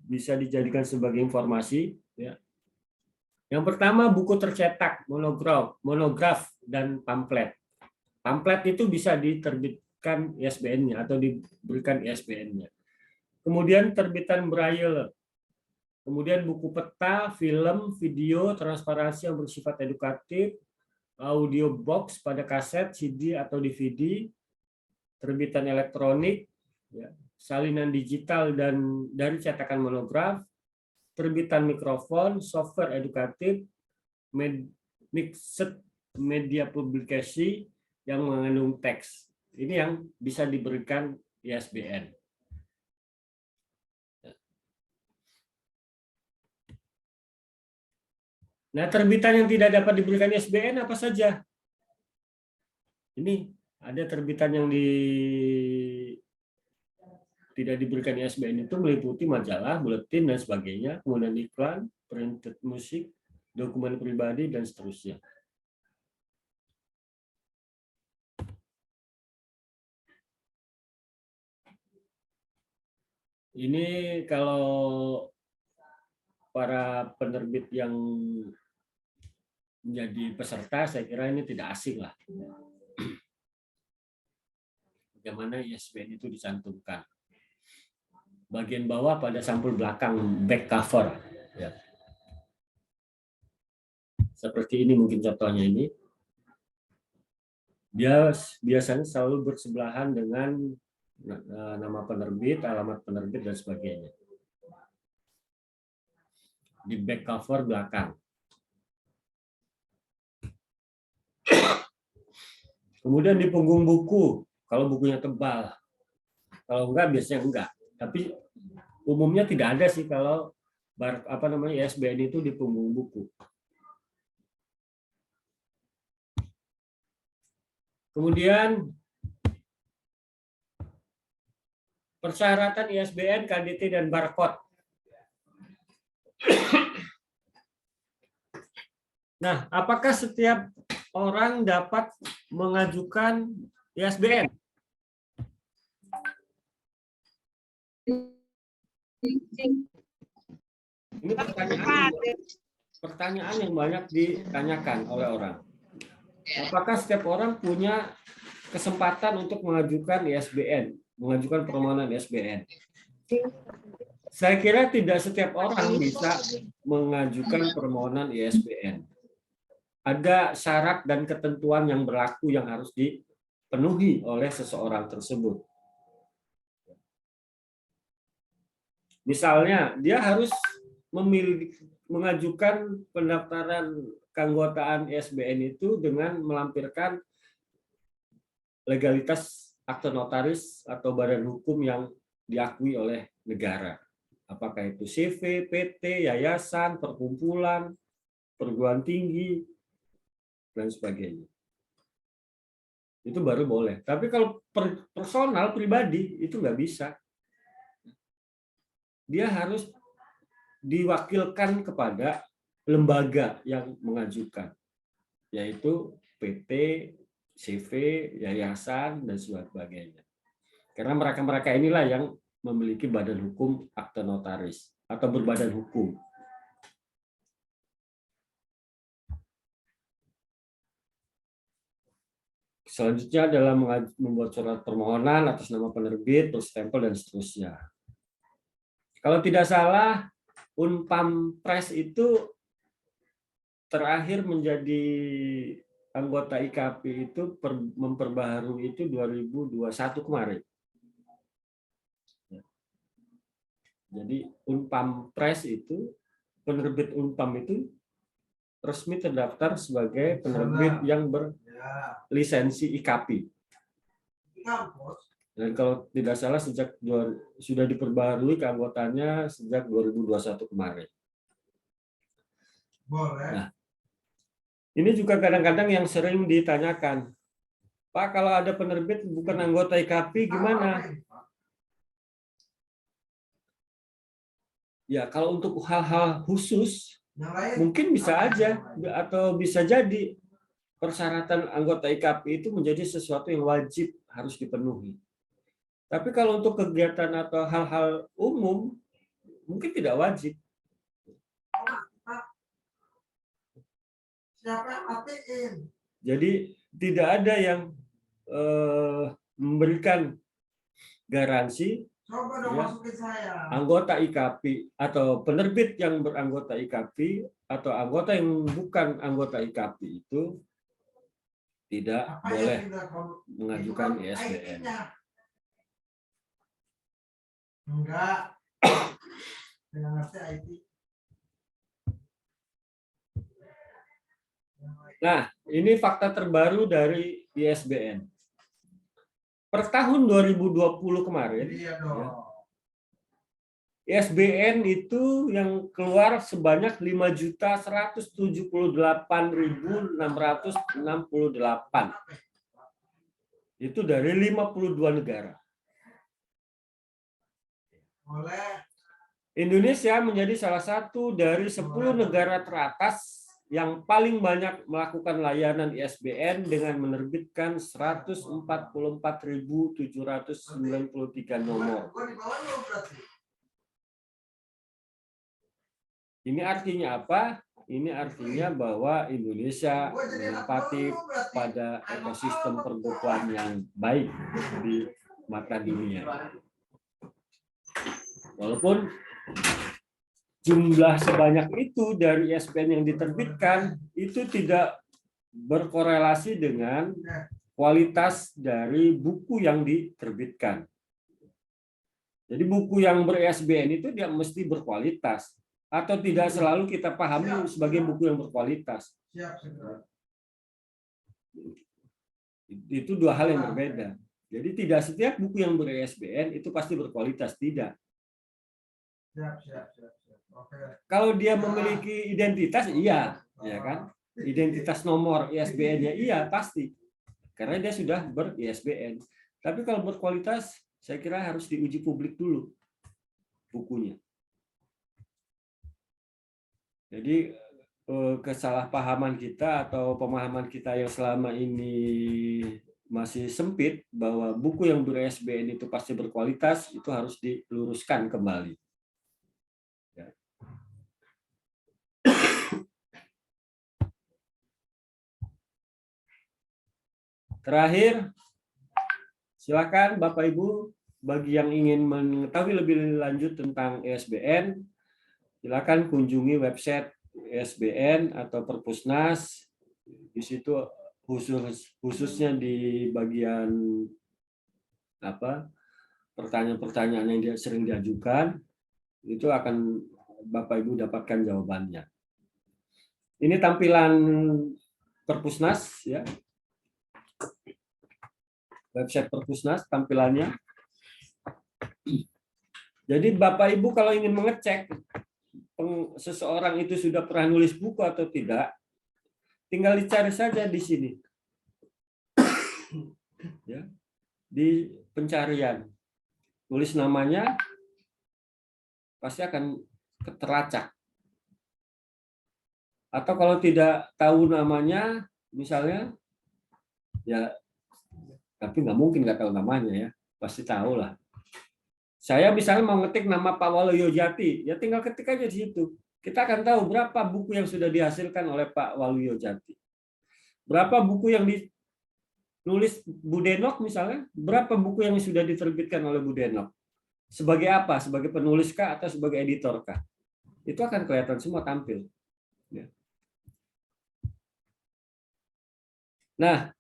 bisa dijadikan sebagai informasi. Ya. Yang pertama, buku tercetak, monograf, dan pamflet. Pamflet itu bisa diterbitkan ISBN-nya atau diberikan ISBN-nya. Kemudian terbitan braille. Kemudian buku peta, film, video, transparansi yang bersifat edukatif, audio box pada kaset, CD atau DVD, terbitan elektronik, ya, salinan digital dan dari cetakan monograf, terbitan mikrofon, software edukatif, mixed media publikasi yang mengandung teks. Ini yang bisa diberikan ISBN. Nah, terbitan yang tidak dapat diberikan ISBN apa saja? Ini ada terbitan yang tidak diberikan ISBN itu meliputi majalah, buletin, dan sebagainya, kemudian iklan, printed musik, dokumen pribadi, dan seterusnya. Ini kalau para penerbit yang menjadi peserta, saya kira ini tidak asing lah. Bagaimana ISBN itu dicantumkan. Bagian bawah pada sampul belakang, back cover. Ya. Seperti ini mungkin contohnya ini. Dia biasanya selalu bersebelahan dengan nama penerbit, alamat penerbit, dan sebagainya. Di back cover belakang. Kemudian di punggung buku, kalau bukunya tebal. Kalau enggak, biasanya enggak. Tapi umumnya tidak ada sih kalau ISBN itu di punggung buku. Kemudian persyaratan ISBN, KDT, dan barcode. Nah, apakah setiap orang dapat mengajukan ISBN? Ini pertanyaan yang banyak ditanyakan oleh orang. Apakah setiap orang punya kesempatan untuk mengajukan ISBN, mengajukan permohonan ISBN? Saya kira tidak setiap orang bisa mengajukan permohonan ISBN. Ada syarat dan ketentuan yang berlaku yang harus dipenuhi oleh seseorang tersebut. Misalnya, dia harus mengajukan pendaftaran keanggotaan ISBN itu dengan melampirkan legalitas akte notaris atau badan hukum yang diakui oleh negara. Apakah itu CV, PT, yayasan, perkumpulan, perguruan tinggi, dan sebagainya. Itu baru boleh. Tapi kalau personal, pribadi, itu nggak bisa. Dia harus diwakilkan kepada lembaga yang mengajukan, yaitu PT, CV, yayasan, dan sebagainya. Karena mereka-mereka inilah yang memiliki badan hukum akte notaris atau berbadan hukum. Selanjutnya adalah membuat surat permohonan atas nama penerbit, berstempel, dan seterusnya. Kalau tidak salah, Unpam Press itu terakhir menjadi anggota IKP itu memperbaharui itu 2021 kemarin. Jadi Unpam Press itu, penerbit Unpam itu resmi terdaftar sebagai penerbit yang berlisensi IKP. Dan kalau tidak salah sudah diperbaharui keanggotaannya sejak 2021 kemarin. Nah, ini juga kadang-kadang yang sering ditanyakan, Pak, kalau ada penerbit bukan anggota IKP gimana? Ya, kalau untuk hal-hal khusus mungkin bisa aja atau bisa jadi persyaratan anggota IKP itu menjadi sesuatu yang wajib harus dipenuhi. Tapi kalau untuk kegiatan atau hal-hal umum, mungkin tidak wajib. Jadi tidak ada yang memberikan garansi anggota IKP atau penerbit yang beranggota IKP atau anggota yang bukan anggota IKP itu tidak boleh mengajukan ISBN. Enggak. Tidak ngerti IT. Nah, ini fakta terbaru dari ISBN. Per tahun 2020 kemarin, Iya dong. ISBN itu yang keluar sebanyak 5.178.668. Itu dari 52 negara. Indonesia menjadi salah satu dari 10 negara teratas yang paling banyak melakukan layanan ISBN dengan menerbitkan 144.793 nomor. Ini artinya apa? Ini artinya bahwa Indonesia menempati pada ekosistem perbukuan yang baik di mata dunia. Walaupun jumlah sebanyak itu dari ISBN yang diterbitkan itu tidak berkorelasi dengan kualitas dari buku yang diterbitkan. Jadi buku yang ber-ISBN itu dia mesti berkualitas atau tidak selalu kita pahami sebagai buku yang berkualitas. Itu dua hal yang berbeda. Jadi tidak setiap buku yang ber-ISBN itu pasti berkualitas, tidak. Kalau dia memiliki identitas, iya, ya kan? Identitas nomor ISBN-nya iya pasti, karena dia sudah ber-ISBN. Tapi kalau berkualitas, saya kira harus diuji publik dulu bukunya. Jadi kesalahpahaman kita atau pemahaman kita yang selama ini masih sempit bahwa buku yang ber-ISBN itu pasti berkualitas, itu harus diluruskan kembali. Terakhir, silakan Bapak Ibu bagi yang ingin mengetahui lebih lanjut tentang ISBN, silakan kunjungi website ISBN atau Perpusnas. Di situ khususnya di bagian pertanyaan-pertanyaan yang sering diajukan, itu akan Bapak Ibu dapatkan jawabannya. Ini tampilan Perpusnas, ya. Website Perpusnas tampilannya. Jadi Bapak Ibu kalau ingin mengecek seseorang itu sudah pernah nulis buku atau tidak, tinggal dicari saja di sini. Ya, di pencarian. Tulis namanya, pasti akan terlacak. Atau kalau tidak tahu namanya, misalnya, ya tapi nggak mungkin nggak tahu namanya ya, pasti tahu lah. Saya misalnya mau ngetik nama Pak Waluyojati, ya tinggal ketik aja di situ. Kita akan tahu berapa buku yang sudah dihasilkan oleh Pak Waluyojati. Berapa buku yang ditulis Bu Denok misalnya, berapa buku yang sudah diterbitkan oleh Bu Denok. Sebagai apa? Sebagai penulis kah atau sebagai editor kah? Itu akan kelihatan semua tampil. Ya. Nah,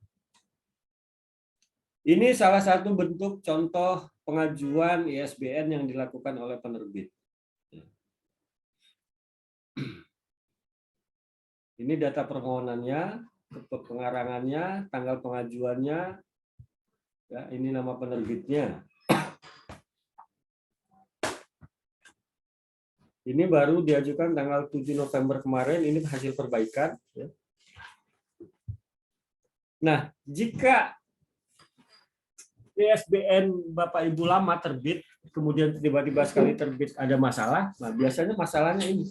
ini salah satu bentuk contoh pengajuan ISBN yang dilakukan oleh penerbit. Ini data permohonannya, pengarangannya, tanggal pengajuannya, ya, ini nama penerbitnya. Ini baru diajukan tanggal 7 November kemarin, ini hasil perbaikan. Ya. Nah, jika ISBN Bapak Ibu lama terbit, kemudian tiba-tiba sekali terbit ada masalah, nah biasanya masalahnya ini.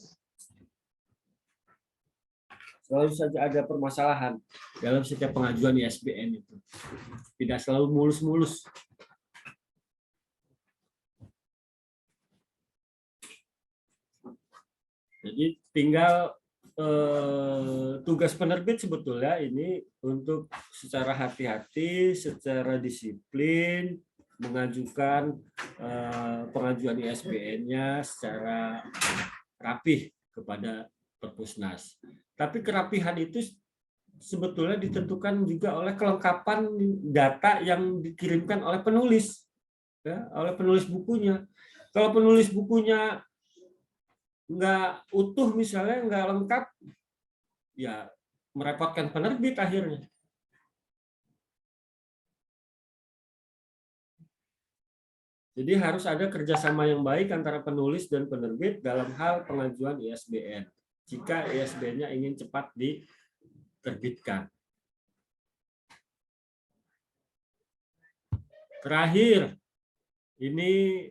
Selalu saja ada permasalahan dalam setiap pengajuan ISBN itu. Tidak selalu mulus-mulus. Jadi tinggal tugas penerbit sebetulnya ini untuk secara hati-hati, secara disiplin mengajukan pengajuan ISBN-nya secara rapih kepada Perpusnas. Tapi kerapihan itu sebetulnya ditentukan juga oleh kelengkapan data yang dikirimkan oleh penulis, ya, oleh penulis bukunya. Kalau penulis bukunya nggak utuh misalnya, nggak lengkap, ya merepotkan penerbit akhirnya. Jadi harus ada kerjasama yang baik antara penulis dan penerbit dalam hal pengajuan ISBN. Jika ISBN-nya ingin cepat diterbitkan. Terakhir, ini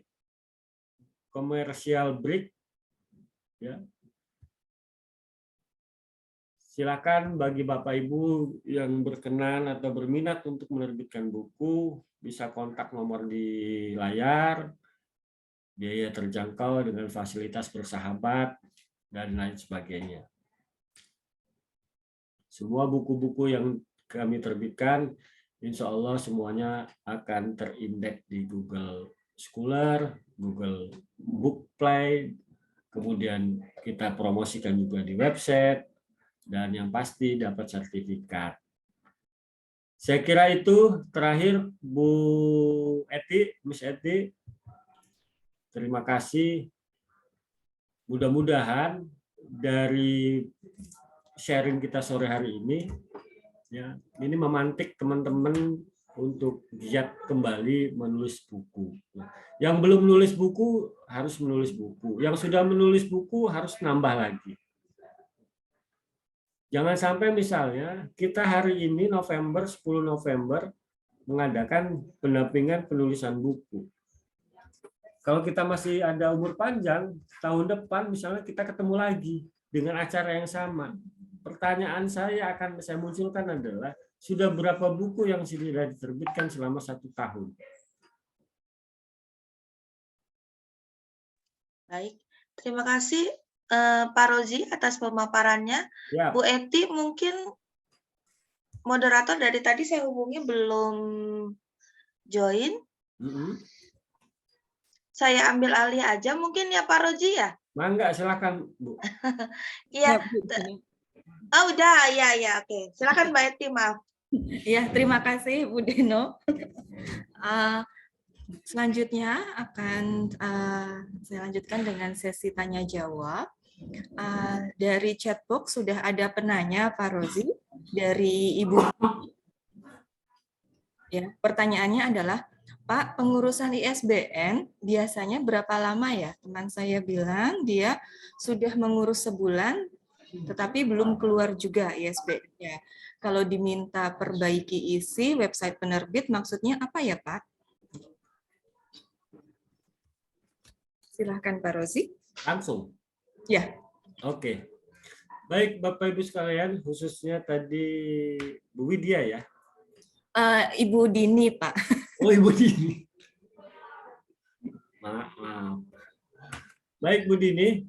commercial break. Ya. Silakan bagi Bapak Ibu yang berkenan atau berminat untuk menerbitkan buku, bisa kontak nomor di layar, biaya terjangkau dengan fasilitas bersahabat, dan lain sebagainya. Semua buku-buku yang kami terbitkan, insya Allah semuanya akan terindeks di Google Scholar, Google Book Play, kemudian kita promosikan juga di website, dan yang pasti dapat sertifikat. Saya kira itu terakhir, Bu Eti, Miss Eti. Terima kasih. Mudah-mudahan dari sharing kita sore hari ini, ya, ini memantik teman-teman untuk giat kembali menulis buku. Yang belum menulis buku harus menulis buku. Yang sudah menulis buku harus nambah lagi. Jangan sampai misalnya kita hari ini November, 10 November mengadakan pendampingan penulisan buku. Kalau kita masih ada umur panjang, tahun depan misalnya kita ketemu lagi dengan acara yang sama. Pertanyaan saya akan saya munculkan adalah, sudah berapa buku yang sudah diterbitkan selama 1 tahun? Baik, terima kasih Pak Rozi atas pemaparannya. Ya. Bu Eti, mungkin moderator dari tadi saya hubungi belum join. Saya ambil alih aja mungkin ya Pak Rozi ya? Mangga, silakan Bu. Iya. Oh udah, ya, oke. Silakan Mbak Eti, maaf. Ya, terima kasih Bu Deno. Selanjutnya akan saya lanjutkan dengan sesi tanya jawab. Dari chatbox sudah ada penanya, Pak Rozi, dari Ibu. Ya, pertanyaannya adalah, Pak, pengurusan ISBN biasanya berapa lama ya? Teman saya bilang dia sudah mengurus sebulan, tetapi belum keluar juga ISBN-nya. Kalau diminta perbaiki isi website penerbit, maksudnya apa ya, Pak? Silahkan Pak Rozi. Langsung? Ya. Oke. Baik, Bapak Ibu sekalian, khususnya tadi Bu Widya ya? Ibu Dini, Pak. Oh, Ibu Dini. Maaf. Baik, Bu Dini.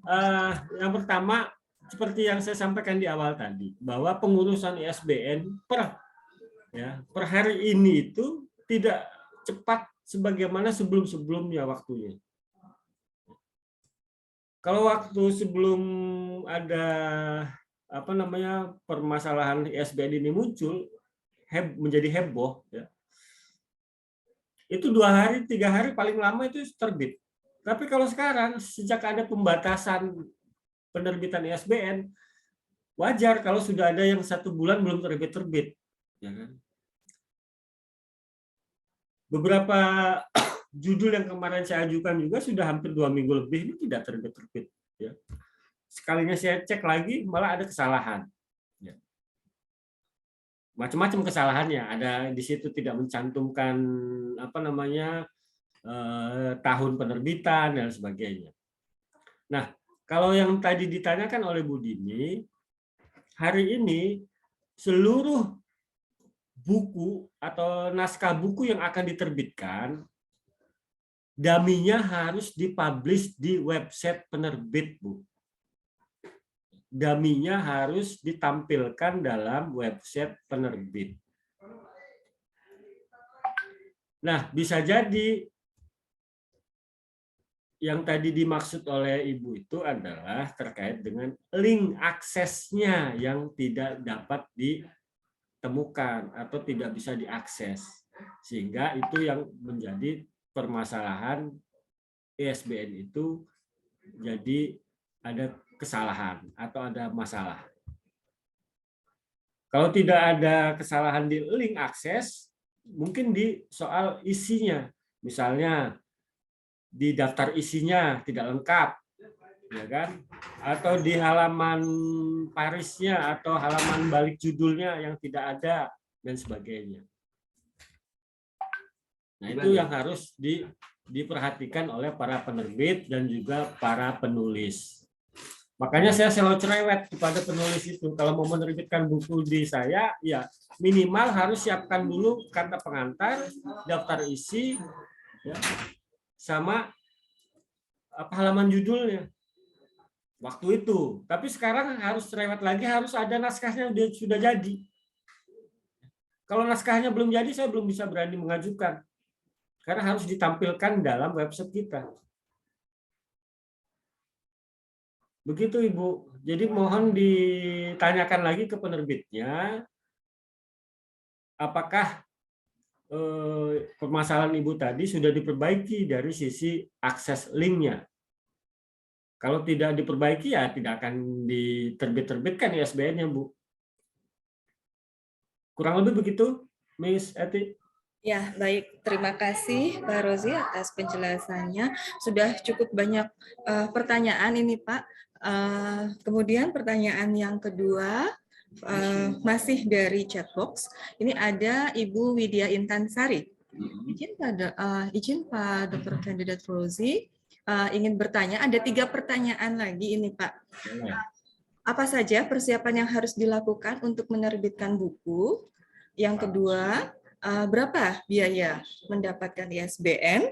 Yang pertama, seperti yang saya sampaikan di awal tadi, bahwa pengurusan ISBN per hari ini itu tidak cepat sebagaimana sebelum-sebelumnya waktunya. Kalau waktu sebelum ada permasalahan ISBN ini muncul, menjadi heboh, ya, itu 2 hari, 3 hari paling lama itu terbit. Tapi kalau sekarang sejak ada pembatasan penerbitan ISBN, wajar kalau sudah ada yang 1 bulan belum terbit, ya kan? Beberapa judul yang kemarin saya ajukan juga sudah hampir 2 minggu lebih ini tidak terbit. Ya. Sekalinya saya cek lagi malah ada kesalahan. Ya. Macam-macam kesalahannya. Ada di situ tidak mencantumkan tahun penerbitan dan sebagainya. Nah, kalau yang tadi ditanyakan oleh Bu Dini, hari ini seluruh buku atau naskah buku yang akan diterbitkan, daminya harus dipublish di website penerbit, Bu. Daminya harus ditampilkan dalam website penerbit. Nah, bisa jadi yang tadi dimaksud oleh Ibu itu adalah terkait dengan link aksesnya yang tidak dapat ditemukan atau tidak bisa diakses. Sehingga itu yang menjadi permasalahan ISBN itu jadi ada kesalahan atau ada masalah. Kalau tidak ada kesalahan di link akses, mungkin di soal isinya. Misalnya di daftar isinya tidak lengkap, ya kan? Atau di halaman parisnya atau halaman balik judulnya yang tidak ada dan sebagainya. Nah, itu yang harus diperhatikan oleh para penerbit dan juga para penulis. Makanya saya selalu cerewet kepada penulis itu. Kalau mau menerbitkan buku di saya, ya minimal harus siapkan dulu kata pengantar, daftar isi, ya, sama halaman judulnya. Waktu itu. Tapi sekarang harus cerewet lagi, harus ada naskahnya sudah jadi. Kalau naskahnya belum jadi, saya belum bisa berani mengajukan. Karena harus ditampilkan dalam website kita. Begitu, Ibu. Jadi mohon ditanyakan lagi ke penerbitnya, apakah permasalahan Ibu tadi sudah diperbaiki dari sisi akses linknya. Kalau tidak diperbaiki, ya tidak akan diterbitkan ISBN-nya, Bu. Kurang lebih begitu, Miss Eti. Ya, baik. Terima kasih Pak Rozi atas penjelasannya. Sudah cukup banyak pertanyaan ini, Pak. Kemudian pertanyaan yang kedua, masih dari chatbox. Ini ada Ibu Widya Intansari. Izin Pak Dr. Kandidat Rozi, ingin bertanya, ada 3 pertanyaan lagi ini, Pak. Apa saja persiapan yang harus dilakukan untuk menerbitkan buku? Yang kedua, berapa biaya mendapatkan ISBN?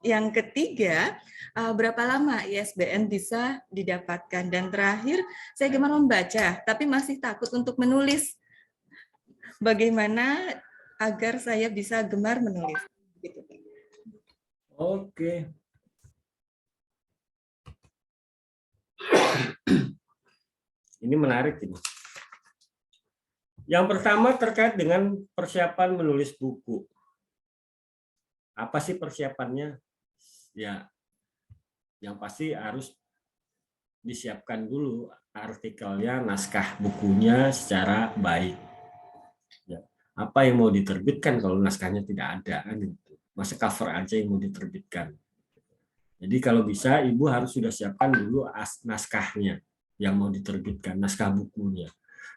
Yang ketiga, berapa lama ISBN bisa didapatkan? Dan terakhir, saya gemar membaca, tapi masih takut untuk menulis. Bagaimana agar saya bisa gemar menulis? Oke. Ini menarik ini. Yang pertama terkait dengan persiapan menulis buku. Apa sih persiapannya? Ya, yang pasti harus disiapkan dulu artikelnya, naskah bukunya secara baik. Ya, apa yang mau diterbitkan kalau naskahnya tidak ada? Masa cover aja yang mau diterbitkan? Jadi kalau bisa, Ibu harus sudah siapkan dulu naskahnya yang mau diterbitkan, naskah bukunya.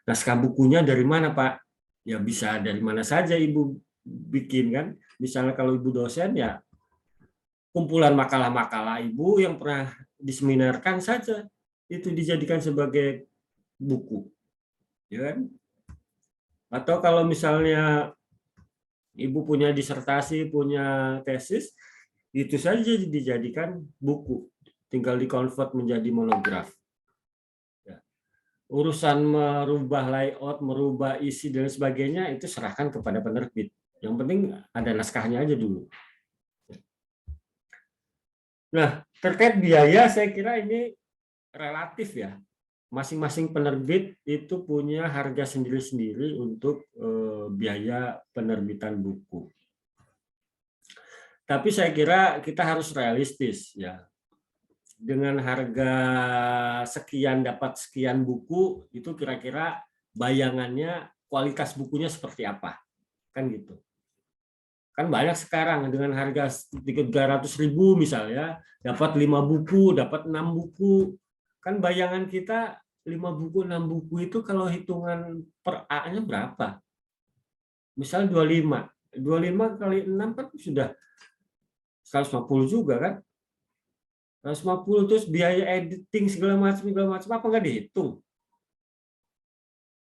Naskah bukunya dari mana, Pak? Ya bisa dari mana saja Ibu bikin kan. Misalnya kalau Ibu dosen, ya kumpulan makalah-makalah Ibu yang pernah diseminarkan saja itu dijadikan sebagai buku. Ya kan? Atau kalau misalnya Ibu punya disertasi, punya tesis, itu saja dijadikan buku. Tinggal dikonvert menjadi monograf. Urusan merubah layout, merubah isi dan sebagainya itu serahkan kepada penerbit. Yang penting ada naskahnya aja dulu. Nah, terkait biaya saya kira ini relatif ya. Masing-masing penerbit itu punya harga sendiri-sendiri untuk biaya penerbitan buku. Tapi saya kira kita harus realistis ya. Dengan harga sekian dapat sekian buku, itu kira-kira bayangannya kualitas bukunya seperti apa. Kan gitu. Kan banyak sekarang dengan harga 300.000 misalnya, dapat 5 buku, dapat 6 buku. Kan bayangan kita 5 buku, 6 buku itu kalau hitungan per A-nya berapa? Misal 25. 25 kali 6 kan sudah 150 juga kan? 150 terus biaya editing segala macam apa nggak dihitung?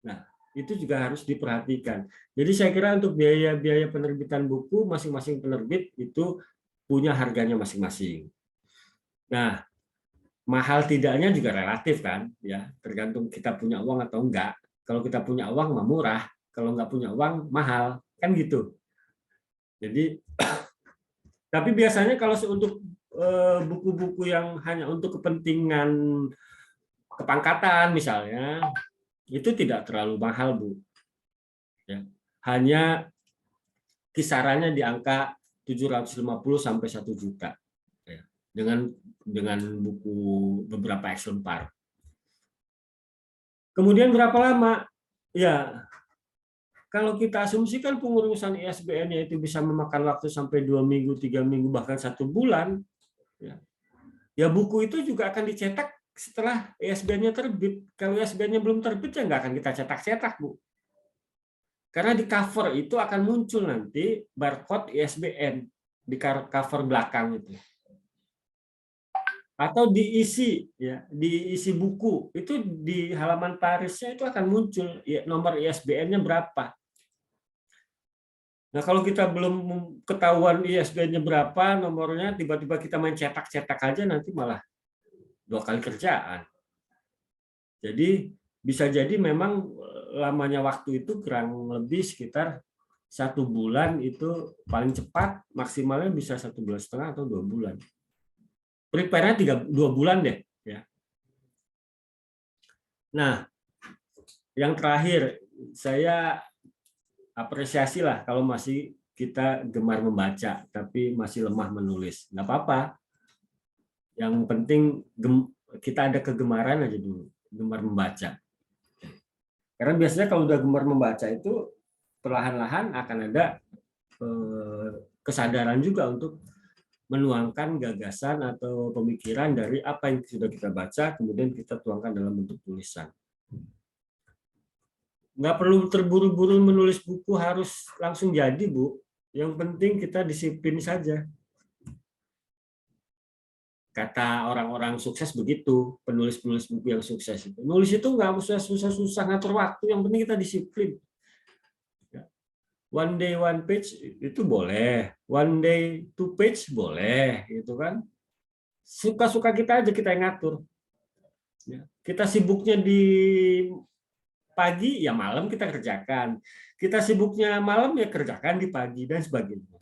Nah, itu juga harus diperhatikan. Jadi saya kira untuk biaya-biaya penerbitan buku, masing-masing penerbit itu punya harganya masing-masing. Nah, mahal tidaknya juga relatif kan, ya tergantung kita punya uang atau enggak. Kalau kita punya uang mah murah, kalau nggak punya uang mahal, kan gitu. Jadi, tapi biasanya kalau untuk buku-buku yang hanya untuk kepentingan kepangkatan misalnya, itu tidak terlalu mahal, Bu. Ya. Hanya kisarannya di angka 750 sampai 1 juta. Ya. Dengan buku beberapa eksemplar. Kemudian berapa lama? Ya, kalau kita asumsikan pengurusan ISBN-nya itu bisa memakan waktu sampai 2 minggu, 3 minggu, bahkan 1 bulan, ya buku itu juga akan dicetak setelah ISBN-nya terbit. Kalau ISBN-nya belum terbit, ya nggak akan kita cetak-cetak, Bu. Karena di cover itu akan muncul nanti barcode ISBN di cover belakang itu. Atau diisi buku, itu di halaman barisnya itu akan muncul nomor ISBN-nya berapa. Nah, kalau kita belum ketahuan ISBN-nya berapa, nomornya, tiba-tiba kita main cetak-cetak aja, nanti malah 2 kali kerjaan. Jadi bisa jadi memang lamanya waktu itu kurang lebih sekitar 1 bulan, itu paling cepat, maksimalnya bisa 1,5 bulan atau 2 bulan. Prepare-nya 2 bulan deh. Ya. Nah, yang terakhir, saya apresiasi lah kalau masih kita gemar membaca, tapi masih lemah menulis. Nggak apa-apa. Yang penting kita ada kegemaran aja dulu, gemar membaca. Karena biasanya kalau udah gemar membaca itu perlahan-lahan akan ada kesadaran juga untuk menuangkan gagasan atau pemikiran dari apa yang sudah kita baca, kemudian kita tuangkan dalam bentuk tulisan. Nggak perlu terburu-buru menulis buku harus langsung jadi, Bu. Yang penting kita disiplin saja. Kata orang-orang sukses begitu, penulis-penulis buku yang sukses itu. Nulis itu nggak usah susah-susah ngatur waktu, yang penting kita disiplin. One day one page itu boleh, one day two page boleh, gitu kan? Suka-suka kita aja kita yang ngatur. Kita sibuknya di pagi, ya malam kita kerjakan. Kita sibuknya malam, ya kerjakan di pagi dan sebagainya.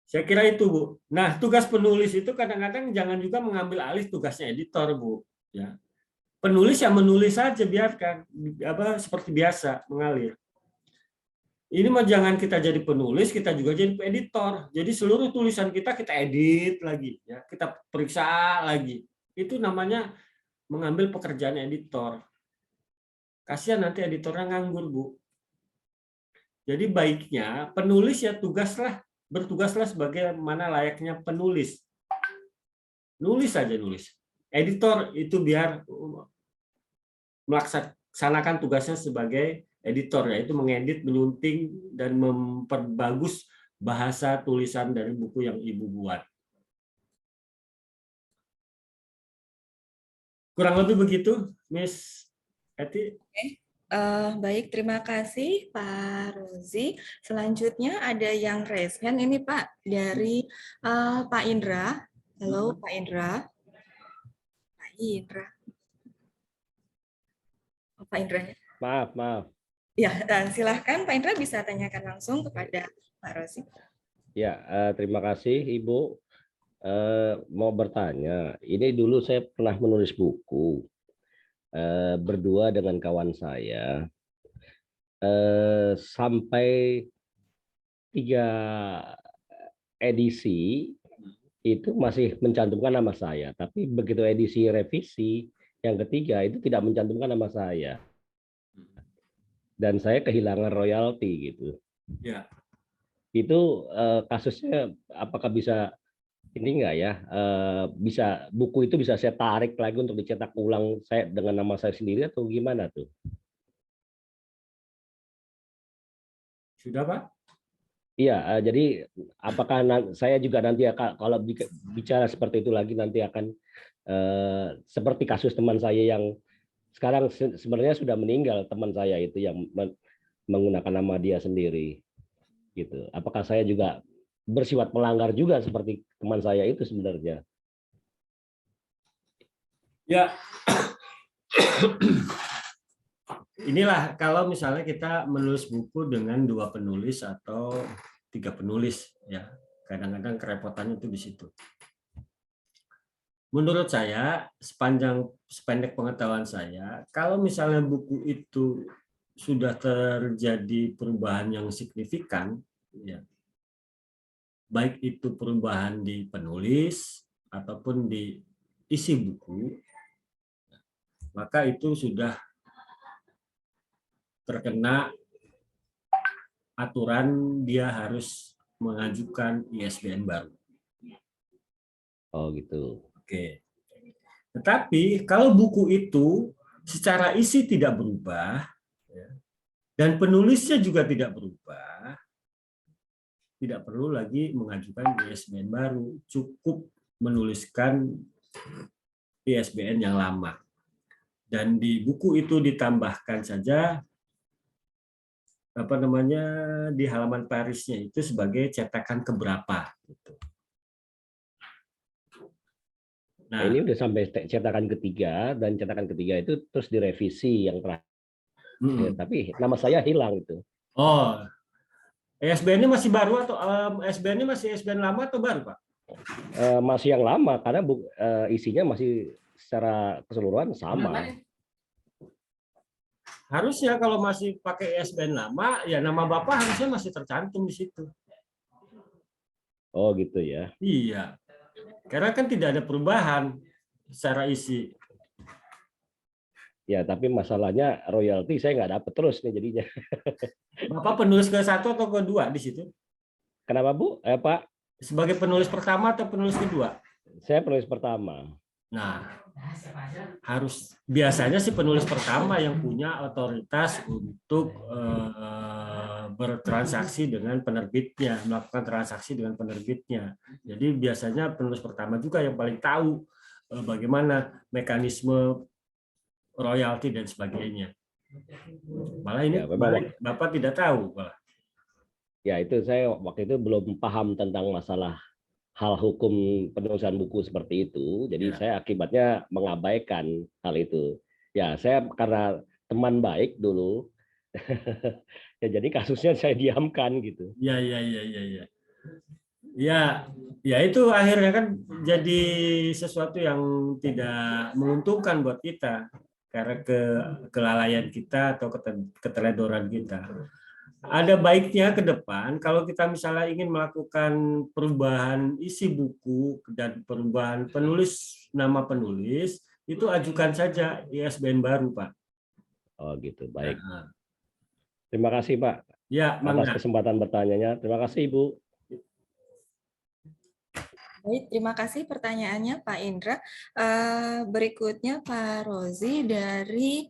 Saya kira itu, Bu. Nah, tugas penulis itu kadang-kadang jangan juga mengambil alih tugasnya editor, Bu. Ya. Penulis ya menulis saja, biarkan seperti biasa mengalir. Ini mah jangan kita jadi penulis, kita juga jadi editor. Jadi seluruh tulisan kita edit lagi, ya. Kita periksa lagi. Itu namanya mengambil pekerjaan editor. Kasihan nanti editornya nganggur, Bu. Jadi baiknya penulis ya bertugaslah sebagaimana layaknya penulis. Nulis saja nulis. Editor itu biar melaksanakan tugasnya sebagai editor, yaitu mengedit, menyunting, dan memperbagus bahasa tulisan dari buku yang Ibu buat. Kurang lebih begitu, Miss Eti. Baik, terima kasih Pak Rozi. Selanjutnya ada yang raise hand ini Pak, dari Pak Indra. Halo Pak Indra. Pak Indra. Oh, Pak Indra. Maaf. Ya, silahkan Pak Indra bisa tanyakan langsung kepada Pak Rozi. Ya, terima kasih Ibu. Mau bertanya, ini dulu saya pernah menulis buku. Berdua dengan kawan saya sampai 3 edisi itu masih mencantumkan nama saya, tapi begitu edisi revisi yang ketiga itu tidak mencantumkan nama saya dan saya kehilangan royalti gitu. Ya. Itu kasusnya apakah bisa ini enggak ya, bisa buku itu bisa saya tarik lagi untuk dicetak ulang saya dengan nama saya sendiri atau gimana tuh? Sudah, Pak? Iya, jadi apakah saya juga nanti kalau bicara seperti itu lagi nanti akan seperti kasus teman saya yang sekarang sebenarnya sudah meninggal teman saya itu yang menggunakan nama dia sendiri. Gitu. Apakah saya juga bersifat melanggar juga seperti teman saya itu sebenarnya? Ya, inilah kalau misalnya kita menulis buku dengan 2 penulis atau 3 penulis, ya kadang-kadang kerepotannya itu di situ. Menurut saya, sependek pengetahuan saya, kalau misalnya buku itu sudah terjadi perubahan yang signifikan, ya, baik itu perubahan di penulis ataupun di isi buku, maka itu sudah terkena aturan dia harus mengajukan ISBN baru. Oh gitu. Oke. Tetapi kalau buku itu secara isi tidak berubah, dan penulisnya juga tidak berubah, tidak perlu lagi mengajukan ISBN baru, cukup menuliskan ISBN yang lama. Dan di buku itu ditambahkan saja di halaman Parisnya itu sebagai cetakan keberapa. Gitu. Nah, ini udah sampai cetakan ketiga, dan cetakan ketiga itu terus direvisi yang terakhir. Tapi nama saya hilang itu. Oh, ISBN-nya masih baru atau ISBN-nya masih ISBN lama atau baru, Pak? Masih yang lama karena isinya masih secara keseluruhan sama. Harusnya kalau masih pakai ISBN lama, ya nama Bapak harusnya masih tercantum di situ. Oh gitu ya. Iya. Karena kan tidak ada perubahan secara isi. Ya, tapi masalahnya royalti saya nggak dapat terus nih jadinya. Bapak penulis ke-1 atau ke-2 di situ? Kenapa, Bu? Pak? Sebagai penulis pertama atau penulis kedua? Saya penulis pertama. Nah, biasanya sih penulis pertama yang punya otoritas untuk bertransaksi dengan penerbitnya, melakukan transaksi dengan penerbitnya. Jadi biasanya penulis pertama juga yang paling tahu bagaimana mekanisme royalti dan sebagainya. Malah ini Bapak tidak tahu, Pak. Ya, itu saya waktu itu belum paham tentang masalah hal hukum penulisan buku seperti itu. Jadi saya akibatnya mengabaikan hal itu. Ya, saya karena teman baik dulu, ya jadi kasusnya saya diamkan gitu. Ya. Ya itu akhirnya kan jadi sesuatu yang tidak menguntungkan buat kita karena kelalaian kita atau keteledoran kita. Ada baiknya ke depan kalau kita misalnya ingin melakukan perubahan isi buku dan perubahan nama penulis, itu ajukan saja ISBN baru, Pak. Oh gitu, baik. Terima kasih, Pak. Ya, atas kesempatan bertanyanya. Terima kasih, Ibu. Baik, terima kasih pertanyaannya Pak Indra. Berikutnya Pak Rozi dari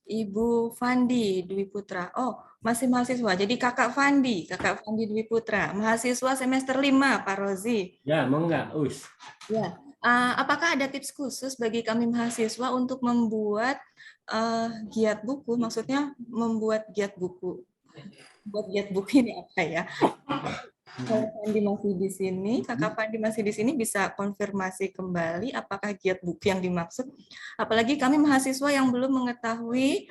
Ibu Fandi Dwi Putra. Oh, masih mahasiswa. Jadi Kakak Fandi Dwi Putra, mahasiswa semester 5, Pak Rozi. Ya, monggo, Us. Ya. Apakah ada tips khusus bagi kami mahasiswa untuk membuat giat buku? Maksudnya membuat giat buku. Buat giat buku ini apa ya? Kalau Fandi masih di sini, Kakak Fandi masih di sini, bisa konfirmasi kembali apakah giat buku yang dimaksud. Apalagi kami mahasiswa yang belum mengetahui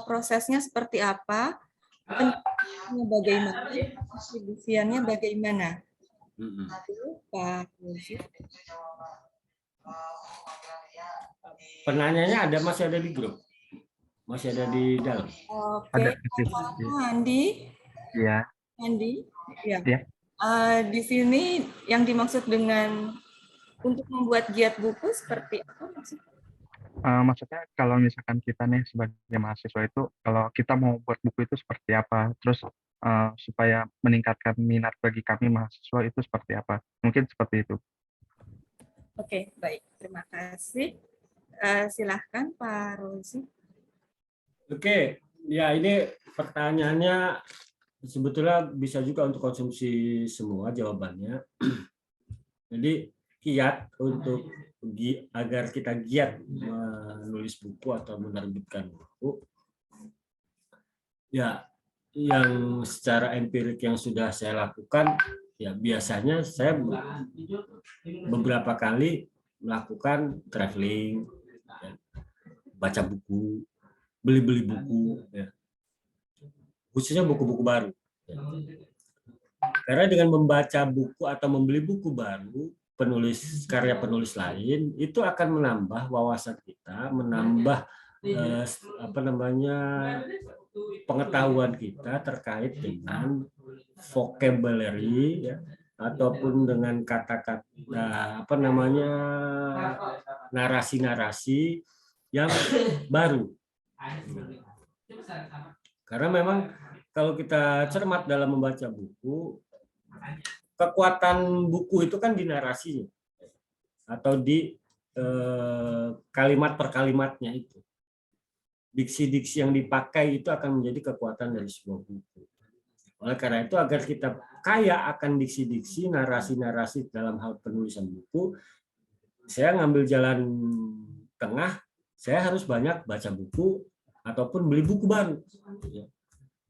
prosesnya seperti apa, penelitiannya bagaimana, distribusiannya bagaimana. Pak Rozi. Penanyanya masih ada di grup, masih ada di dalam. Oke, Andi. Ya. Andi, ya. Ya. Di sini yang dimaksud dengan untuk membuat giat buku seperti apa maksudnya? Maksudnya kalau misalkan kita nih sebagai mahasiswa itu, kalau kita mau buat buku itu seperti apa, terus supaya meningkatkan minat bagi kami mahasiswa itu seperti apa? Mungkin seperti itu. Oke, baik. Terima kasih. Silahkan Pak Rozi. Oke, ya ini pertanyaannya sebetulnya bisa juga untuk konsumsi semua jawabannya. Jadi kiat untuk agar kita giat menulis buku atau menerbitkan buku, ya yang secara empirik yang sudah saya lakukan, ya biasanya saya beberapa kali melakukan traveling, ya, baca buku, beli-beli buku, ya. Khususnya buku-buku baru. Ya. Karena dengan membaca buku atau membeli buku baru, karya penulis lain, itu akan menambah wawasan kita, menambah pengetahuan kita terkait dengan vocabulary, ya, ataupun dengan kata-kata narasi-narasi yang baru. Karena memang kalau kita cermat dalam membaca buku, kekuatan buku itu kan di narasinya atau di kalimat per kalimatnya itu. Diksi-diksi yang dipakai itu akan menjadi kekuatan dari sebuah buku. Oleh karena itu, agar kita kaya akan diksi-diksi, narasi-narasi dalam hal penulisan buku, saya ngambil jalan tengah, saya harus banyak baca buku ataupun beli buku baru.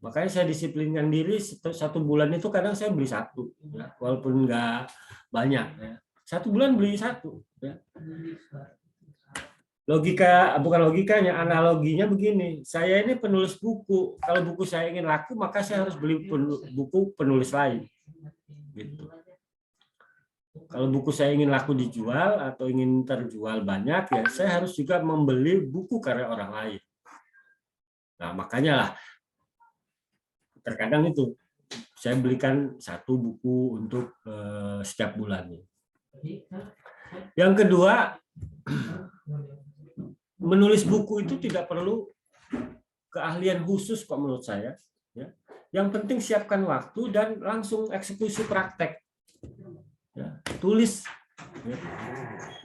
Makanya saya disiplinkan diri, 1 bulan itu kadang saya beli 1, ya, walaupun nggak banyak. Ya. 1 bulan beli 1. Ya. Bukan logikanya, analoginya begini. Saya ini penulis buku. Kalau buku saya ingin laku, maka saya harus beli buku penulis lain. Gitu. Kalau buku saya ingin laku dijual atau ingin terjual banyak, ya saya harus juga membeli buku karya orang lain. Nah, makanya lah. Terkadang itu saya belikan 1 buku untuk setiap bulannya. Yang kedua, menulis buku itu tidak perlu keahlian khusus Pak menurut saya. Ya. Yang penting siapkan waktu dan langsung eksekusi praktek. Ya, tulis. Ya.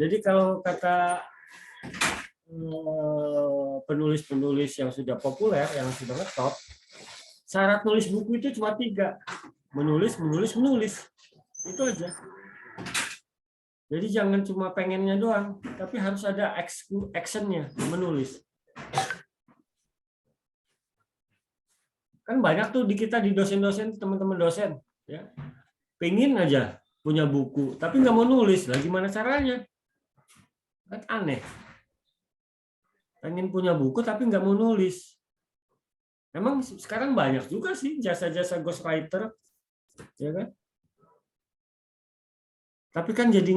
Jadi kalau kata penulis-penulis yang sudah populer, yang sudah ngetop, syarat nulis buku itu cuma 3. Menulis. Itu aja. Jadi jangan cuma pengennya doang, tapi harus ada action-nya, menulis. Kan banyak tuh di kita, di dosen-dosen, teman-teman dosen. Ya. Pengen aja punya buku, tapi nggak mau nulis. Lah gimana caranya? Kan aneh. Pengen punya buku, tapi nggak mau nulis. Emang sekarang banyak juga sih jasa-jasa ghostwriter, ya kan? Tapi kan jadi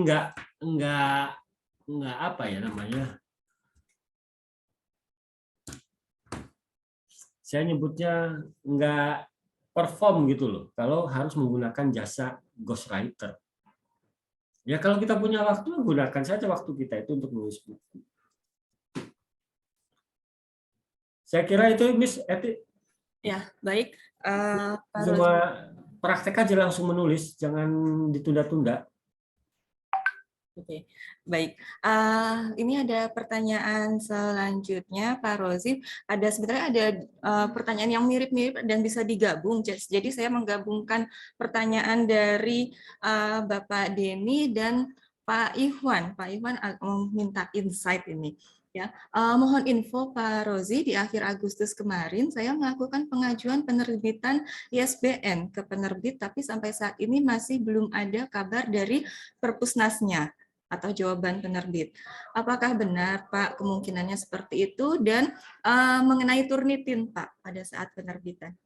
nggak apa ya namanya? Saya nyebutnya nggak perform gitu loh. Kalau harus menggunakan jasa ghostwriter. Ya kalau kita punya waktu, gunakan saja waktu kita itu untuk menulis buku. Saya kira itu Miss Eti. Ya, baik. Cuma praktek aja langsung menulis, jangan ditunda-tunda. Oke, baik. Ini ada pertanyaan selanjutnya, Pak Rozif. Sebenarnya ada pertanyaan yang mirip-mirip dan bisa digabung. Jadi saya menggabungkan pertanyaan dari Bapak Denny dan Pak Ikhwan. Pak Ikhwan minta insight ini. Ya, mohon info Pak Rozi, di akhir Agustus kemarin saya melakukan pengajuan penerbitan ISBN ke penerbit, tapi sampai saat ini masih belum ada kabar dari Perpusnasnya atau jawaban penerbit. Apakah benar Pak kemungkinannya seperti itu, dan mengenai Turnitin Pak pada saat penerbitan?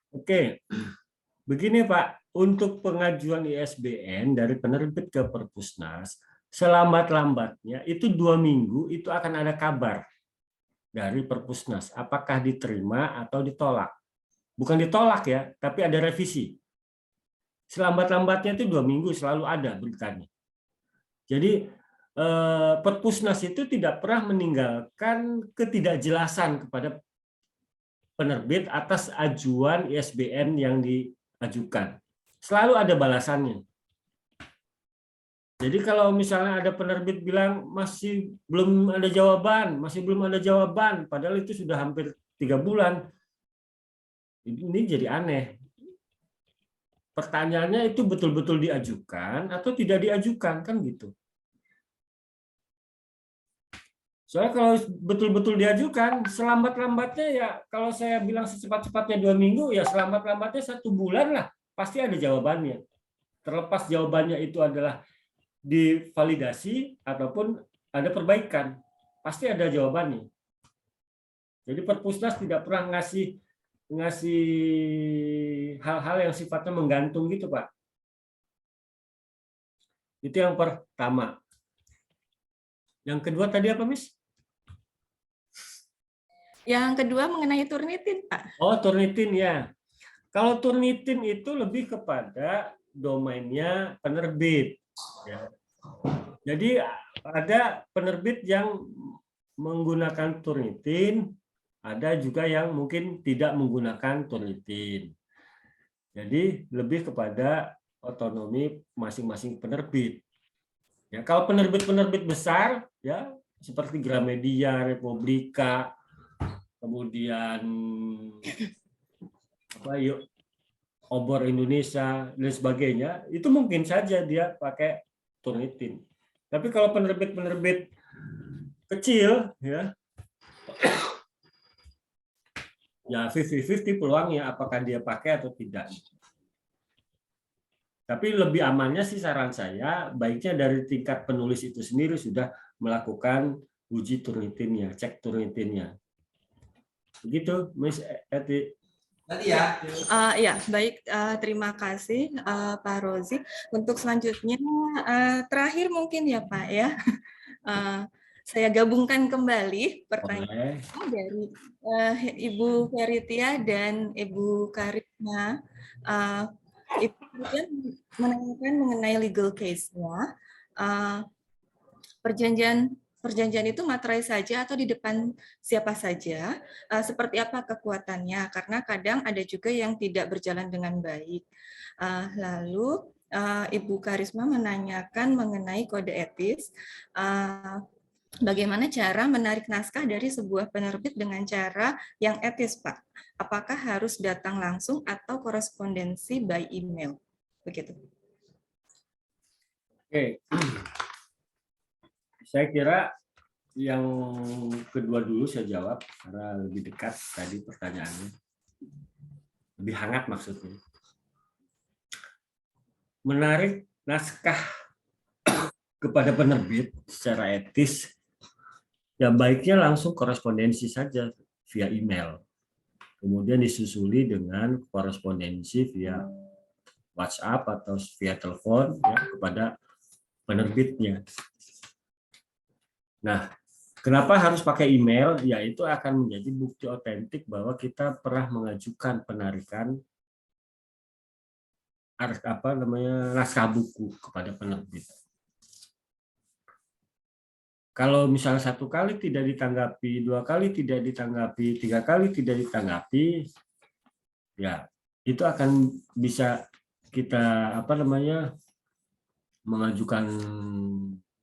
Oke, begini Pak, untuk pengajuan ISBN dari penerbit ke Perpusnas, selambat-lambatnya itu 2 minggu itu akan ada kabar dari Perpusnas apakah diterima atau ditolak. Bukan ditolak ya, tapi ada revisi. Selambat-lambatnya itu 2 minggu selalu ada beritanya. Jadi Perpusnas itu tidak pernah meninggalkan ketidakjelasan kepada penerbit atas ajuan ISBN yang diajukan. Selalu ada balasannya. Jadi kalau misalnya ada penerbit bilang masih belum ada jawaban, padahal itu sudah hampir 3 bulan, ini jadi aneh. pertanyaannya itu betul-betul diajukan atau tidak diajukan, kan gitu. Soalnya kalau betul-betul diajukan, selambat-lambatnya ya, kalau saya bilang secepat-cepatnya 2 minggu, ya selambat-lambatnya 1 bulan lah, pasti ada jawabannya. Terlepas jawabannya itu adalah divalidasi ataupun ada perbaikan, pasti ada jawabannya. Jadi Perpusnas tidak pernah ngasih hal-hal yang sifatnya menggantung gitu, Pak. Itu yang pertama. Yang kedua tadi apa, Miss? Yang kedua mengenai Turnitin, Pak. Oh, Turnitin ya. Kalau Turnitin itu lebih kepada domainnya penerbit. Ya. Jadi ada penerbit yang menggunakan Turnitin, ada juga yang mungkin tidak menggunakan Turnitin. Jadi lebih kepada otonomi masing-masing penerbit. Ya, kalau penerbit-penerbit besar, ya seperti Gramedia, Republika, kemudian Obor Indonesia dan sebagainya, itu mungkin saja dia pakai Turnitin. Tapi kalau penerbit-penerbit kecil, ya 50-50 peluangnya apakah dia pakai atau tidak. Tapi lebih amannya sih saran saya, baiknya dari tingkat penulis itu sendiri sudah melakukan uji Turnitinnya, cek Turnitinnya. Begitu, Miss Eti. Ya, baik. Terima kasih, Pak Rozi. Untuk selanjutnya, terakhir mungkin ya, Pak ya. Saya gabungkan kembali pertanyaan dari Ibu Veritia dan Ibu Karisma. Ibu kemudian menanyakan mengenai legal case-nya. Perjanjian itu materai saja atau di depan siapa saja, seperti apa kekuatannya, karena kadang ada juga yang tidak berjalan dengan baik. Lalu Ibu Karisma menanyakan mengenai kode etis, bagaimana cara menarik naskah dari sebuah penerbit dengan cara yang etis, Pak? Apakah harus datang langsung atau korespondensi by email? Begitu. Oke. Saya kira yang kedua dulu saya jawab karena lebih dekat tadi pertanyaannya. Lebih hangat maksudnya. Menarik naskah kepada penerbit secara etis, ya baiknya langsung korespondensi saja via email. Kemudian disusuli dengan korespondensi via WhatsApp atau via telepon ya, kepada penerbitnya. Nah, kenapa harus pakai email? Ya, itu akan menjadi bukti otentik bahwa kita pernah mengajukan penarikan naskah buku kepada penerbit. Kalau misalnya 1 kali tidak ditanggapi, 2 kali tidak ditanggapi, 3 kali tidak ditanggapi, ya itu akan bisa kita mengajukan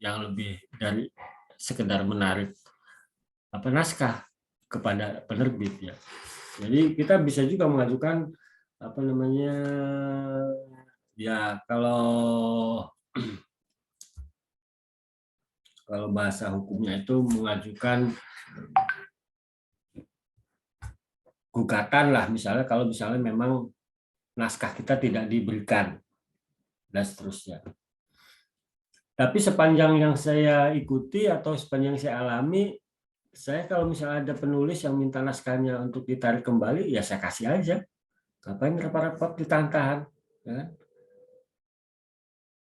yang lebih dari sekedar menarik naskah kepada penerbit ya. Jadi kita bisa juga mengajukan ya kalau bahasa hukumnya itu mengajukan gugatan lah, misalnya kalau misalnya memang naskah kita tidak diberikan dan seterusnya. Tapi sepanjang yang saya ikuti atau sepanjang saya alami, saya kalau misalnya ada penulis yang minta naskahnya untuk ditarik kembali, ya saya kasih aja. Ngapain repot-repot ditahan-tahan? Ya?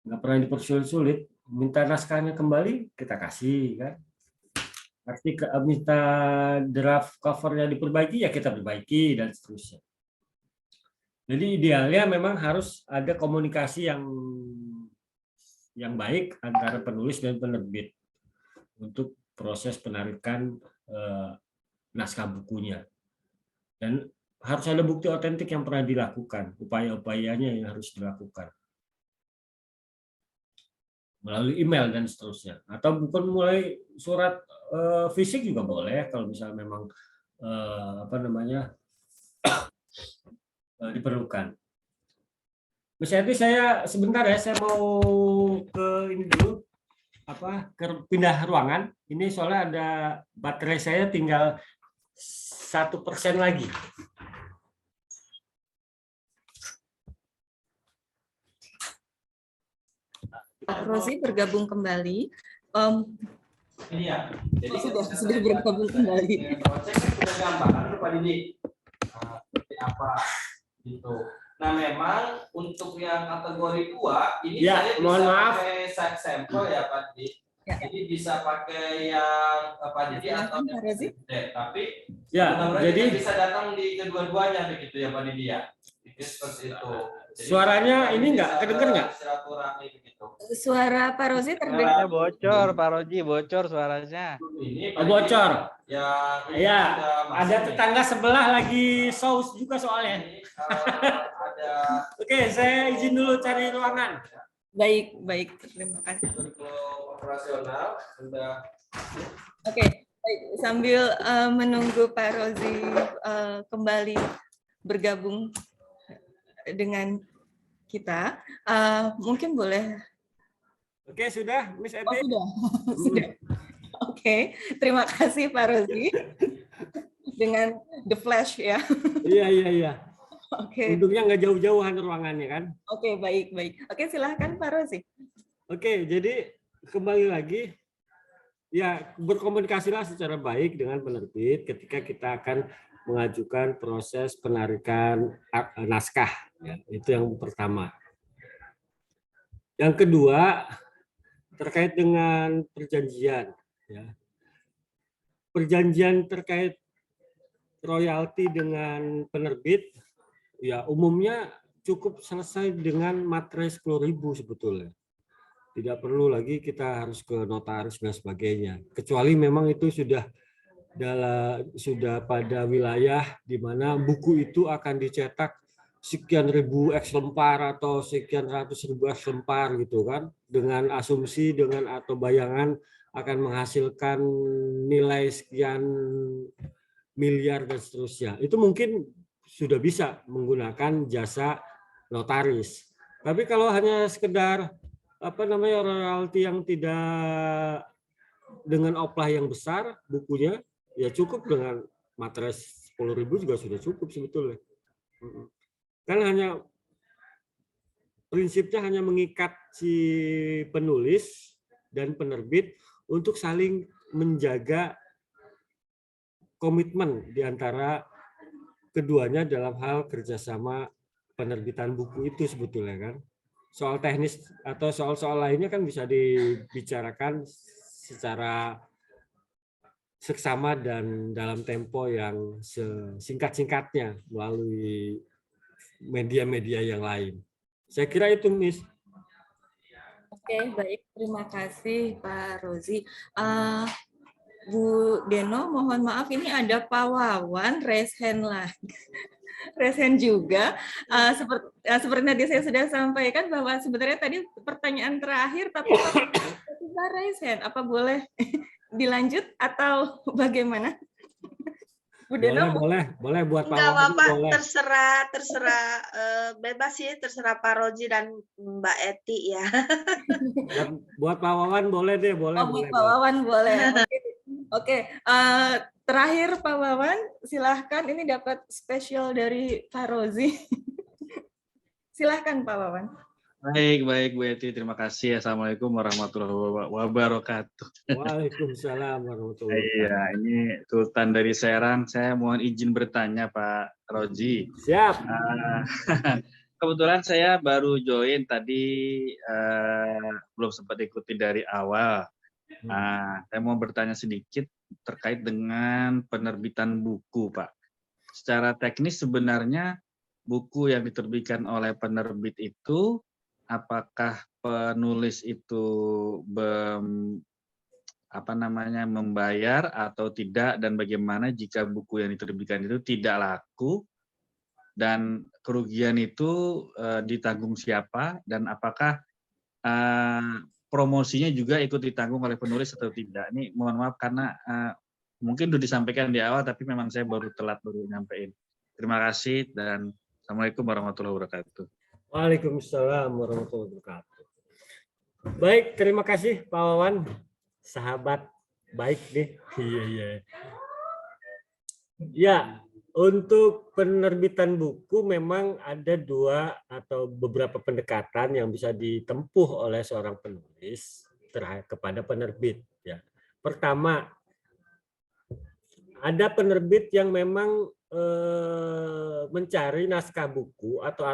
Nggak pernah dipersulit-sulit. Minta naskahnya kembali, kita kasih. Kan? Minta draft covernya diperbaiki, ya kita perbaiki, dan seterusnya. Jadi idealnya memang harus ada komunikasi yang baik antara penulis dan penerbit untuk proses penarikan naskah bukunya. Dan harus ada bukti otentik yang pernah dilakukan, upaya-upayanya yang harus dilakukan. Melalui email dan seterusnya. Atau bukan mulai surat fisik juga boleh, kalau misalnya memang diperlukan. Mas Edi, saya sebentar ya, saya mau ke ini dulu, ke pindah ruangan. Ini soalnya ada baterai saya tinggal 1% lagi. Pak Rozi bergabung kembali. Iya. Jadi Sudah bergabung kembali. sudah gampang kan Pak Didi. Seperti apa gitu. Nah, memang untuk yang kategori 2 ini Ya, saya mohon bisa maaf. pakai sampel ya Pak Didi. Ya. Jadi bisa pakai yang Pak Didi atau Pak Rozi. tapi Ya, mudah-mudahan jadi kita bisa datang di kedua-duanya begitu ya Pak Didi ya. Itu seperti itu. Jadi, suaranya kita ini nggak bisa kedenger nggak? silaturahmi begitu. Suara Pak Rozi terdengar. Bocor, Pak Roji, bocor suaranya. Ini Oh, bocor. Ya, Ya, ada tetangga sebelah lagi saus juga soalnya. ada Oke, saya izin dulu cari ruangan. Baik, terima kasih. operasional sudah. Oke, baik. Sambil menunggu Pak Rozi kembali bergabung dengan kita, mungkin boleh. Oke, sudah, Miss Edi. Oh, sudah. Oke, terima kasih Pak Rozi dengan The Flash ya. Iya. Oke. Untungnya nggak jauh-jauhan ruangannya kan. Oke, baik. Oke, silahkan Pak Rozi. Oke, jadi kembali lagi, ya berkomunikasilah secara baik dengan penerbit ketika kita akan mengajukan proses penarikan naskah. Ya, itu yang pertama. Yang kedua, terkait dengan perjanjian. Ya. Perjanjian terkait royalti dengan penerbit, ya umumnya cukup selesai dengan materai 10.000 sebetulnya. Tidak perlu lagi kita harus ke notaris dan sebagainya. Kecuali memang itu sudah pada wilayah di mana buku itu akan dicetak sekian ribu eks lembar atau sekian ratus ribu eks lembar gitu kan, dengan asumsi atau bayangan akan menghasilkan nilai sekian miliar dan seterusnya. Itu mungkin sudah bisa menggunakan jasa notaris. Tapi kalau hanya sekedar royalti yang tidak dengan oplah yang besar bukunya, ya cukup dengan materai 10.000 juga sudah cukup sebetulnya. Kan hanya prinsipnya hanya mengikat si penulis dan penerbit untuk saling menjaga komitmen di antara keduanya dalam hal kerjasama penerbitan buku itu sebetulnya kan. Soal teknis atau soal-soal lainnya kan bisa dibicarakan secara seksama dan dalam tempo yang sesingkat-singkatnya melalui media-media yang lain. Saya kira itu, Miss. Oke, baik. Terima kasih, Pak Rozi. Bu Deno, mohon maaf, ini ada Pak Wawan, raise hand lagi. Raise hand juga. Seperti tadi saya sudah sampaikan bahwa sebenarnya tadi pertanyaan terakhir, tapi tiba raise hand. Apa boleh dilanjut atau bagaimana? Bu Deno, boleh buat Pak Enggak Wawan. apa-apa, Boleh. terserah bebas sih, terserah Pak Roji dan Mbak Eti ya. Buat Pak Wawan boleh deh, boleh. Buat Pak Wawan boleh. Oke. Terakhir Pak Wawan, silahkan, ini dapat spesial dari Pak Rozi. Silahkan Pak Wawan. Baik Bu Eti, terima kasih. Assalamualaikum warahmatullahi wabarakatuh. Waalaikumsalam warahmatullahi wabarakatuh. Iya, ini Sultan dari Serang. Saya mohon izin bertanya Pak Roji. Siap. Kebetulan saya baru join tadi, belum sempat ikuti dari awal. Saya mau bertanya sedikit terkait dengan penerbitan buku, Pak. Secara teknis sebenarnya buku yang diterbitkan oleh penerbit itu, apakah penulis itu membayar atau tidak, dan bagaimana jika buku yang diterbitkan itu tidak laku, dan kerugian itu ditanggung siapa, dan apakah promosinya juga ikut ditanggung oleh penulis atau tidak. Ini mohon maaf karena mungkin sudah disampaikan di awal, tapi memang saya baru nyampein. Terima kasih dan Assalamualaikum warahmatullahi wabarakatuh. Waalaikumsalam warahmatullahi wabarakatuh. Baik, terima kasih Pak Wawan. Sahabat baik nih. Iya. Ya, untuk penerbitan buku memang ada dua atau beberapa pendekatan yang bisa ditempuh oleh seorang penulis kepada penerbit. Ya. Pertama, ada penerbit yang memang mencari naskah buku atau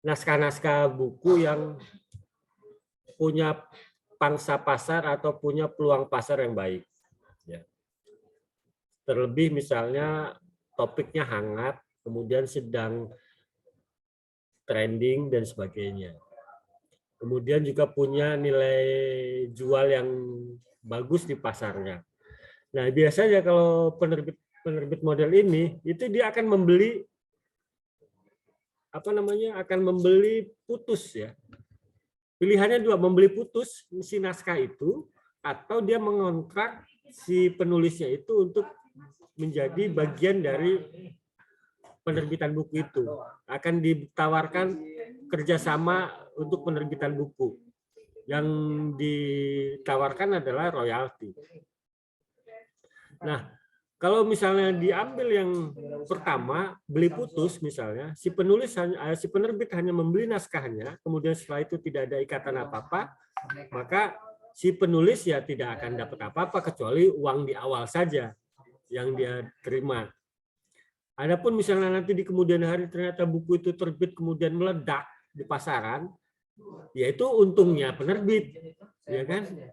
naskah-naskah buku yang punya pangsa pasar atau punya peluang pasar yang baik. Ya. Terlebih misalnya topiknya hangat, kemudian sedang trending dan sebagainya. Kemudian juga punya nilai jual yang bagus di pasarnya. Nah, biasanya kalau penerbit model ini itu dia akan membeli akan membeli putus ya. Pilihannya dua, membeli putus si naskah itu atau dia mengontrak si penulisnya itu untuk menjadi bagian dari penerbitan buku itu. Akan ditawarkan kerjasama untuk penerbitan buku. Yang ditawarkan adalah royalti. Nah, kalau misalnya diambil yang pertama, beli putus misalnya, si penerbit hanya membeli naskahnya, kemudian setelah itu tidak ada ikatan apa-apa, maka si penulis ya tidak akan dapat apa-apa kecuali uang di awal saja yang dia terima. Adapun misalnya nanti di kemudian hari ternyata buku itu terbit kemudian meledak di pasaran, yaitu untungnya penerbit, ya kan?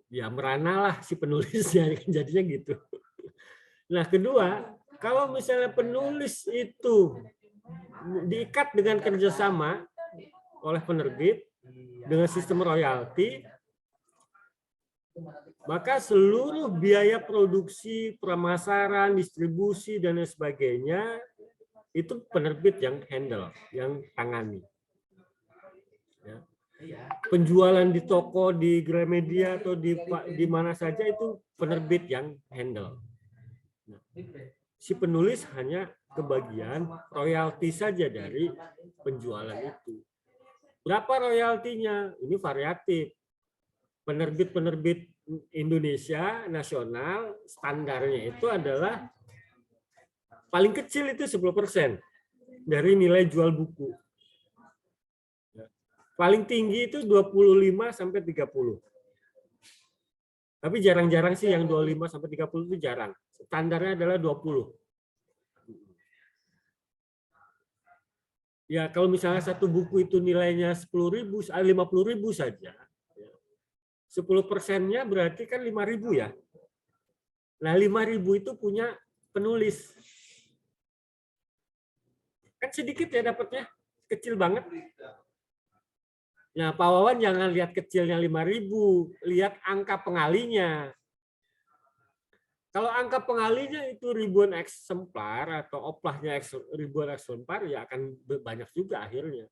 Ya meranalah si penulisnya, jadinya gitu. Nah, kedua, kalau misalnya penulis itu diikat dengan kerjasama oleh penerbit dengan sistem royalti, maka seluruh biaya produksi, pemasaran, distribusi, dan lain sebagainya itu penerbit yang handle, yang tangani. Ya. Penjualan di toko, di Gramedia atau di mana saja itu penerbit yang handle. Nah, si penulis hanya kebagian royalti saja dari penjualan itu. Berapa royaltinya? Ini variatif. Penerbit-penerbit Indonesia nasional standarnya itu adalah paling kecil itu 10% dari nilai jual buku. Paling tinggi itu 25 sampai 30. Tapi jarang-jarang sih yang 25 sampai 30 itu jarang. Standarnya adalah 20. Ya, kalau misalnya satu buku itu nilainya 10.000, 50.000 saja. 10%-nya berarti kan 5.000 ya. Nah, 5.000 itu punya penulis. Kan sedikit ya dapatnya, kecil banget. Nah, Pak Wawan jangan lihat kecilnya 5.000, lihat angka pengalinya. Kalau angka pengalinya itu ribuan eksemplar atau oplahnya ribuan eksemplar, ya akan banyak juga akhirnya.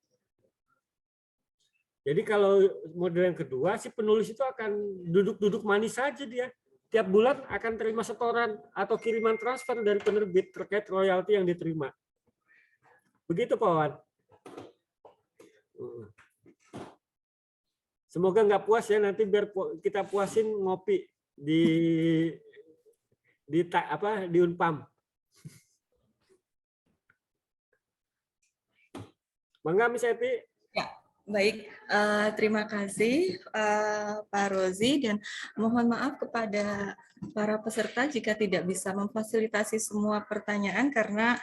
Jadi kalau model yang kedua, si penulis itu akan duduk-duduk manis saja dia. Tiap bulan akan terima setoran atau kiriman transfer dari penerbit terkait royalti yang diterima. Begitu Pak Wawan. Semoga nggak puas ya, nanti biar kita puasin ngopi di Unpam. Mangga Miss Eti. Ya, baik. Terima kasih Pak Rozi, dan mohon maaf kepada para peserta jika tidak bisa memfasilitasi semua pertanyaan karena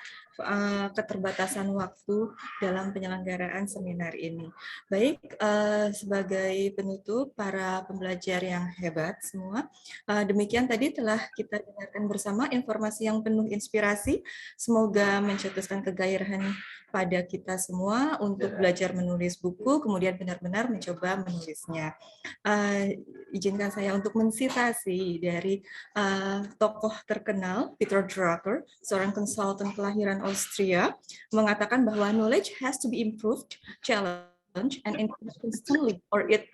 keterbatasan waktu dalam penyelenggaraan seminar ini. Baik, sebagai penutup, para pembelajar yang hebat semua, demikian tadi telah kita dengarkan bersama informasi yang penuh inspirasi. Semoga mencetuskan kegairahan pada kita semua untuk belajar menulis buku, kemudian benar-benar mencoba menulisnya. Izinkan saya untuk mensitasi dari tokoh terkenal, Peter Drucker, seorang konsultan kelahiran Austria, mengatakan bahwa knowledge has to be improved, challenged, and increased constantly, or it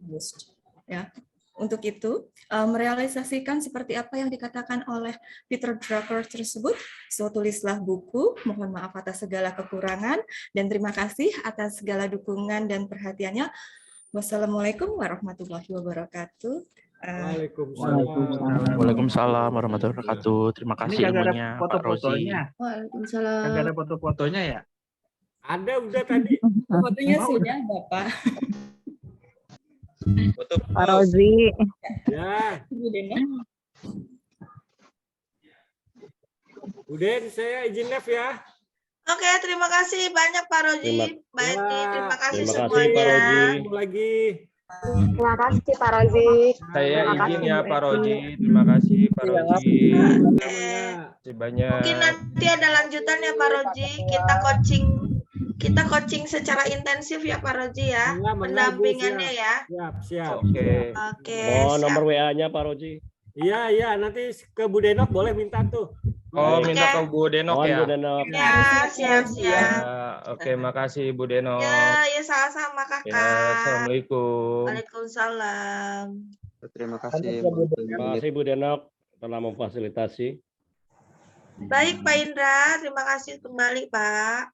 used. Ya. Untuk itu, merealisasikan seperti apa yang dikatakan oleh Peter Drucker tersebut, so tulislah buku, mohon maaf atas segala kekurangan, dan terima kasih atas segala dukungan dan perhatiannya. Wassalamualaikum warahmatullahi wabarakatuh. Waalaikumsalam warahmatullahi wabarakatuh. Terima kasih kagak ada ilmunya Pak Rozi. foto-fotonya. Waalaikumsalam. Kagak ada foto-fotonya ya? Ada udah tadi. Fotonya sudah, Bapak. Pak Rozi. Ya. Uden, saya izin live ya. Oke, terima kasih banyak Pak Rozi. Baik, terima kasih Terima kasih semuanya. Pak Rozi. Ketemu lagi. Terima kasih Pak Rozi. Saya Terima izin kasih, ya Bu Pak Eti. Rozi. Terima kasih Pak Rozi. Oke. Terima kasih banyak. Mungkin nanti ada lanjutan ya Pak Roji. Kita coaching secara intensif ya Pak Roji ya. Pendampingannya ya. Siap. Oke. Oke. Mohon siap. nomor WA-nya Pak Rozi. Iya, nanti ke Bu Denok boleh minta tuh. Oh, Baik. minta ke Bu Denok Mohon ya. Bu Denok. Ya, siap-siap. Ya, oke, makasih Bu Denok. Ya, sama-sama Ya, Kakak. Assalamualaikum. Waalaikumsalam. Terima kasih. Terima kasih Bu Denok telah memfasilitasi. Baik Pak Indra, terima kasih kembali Pak.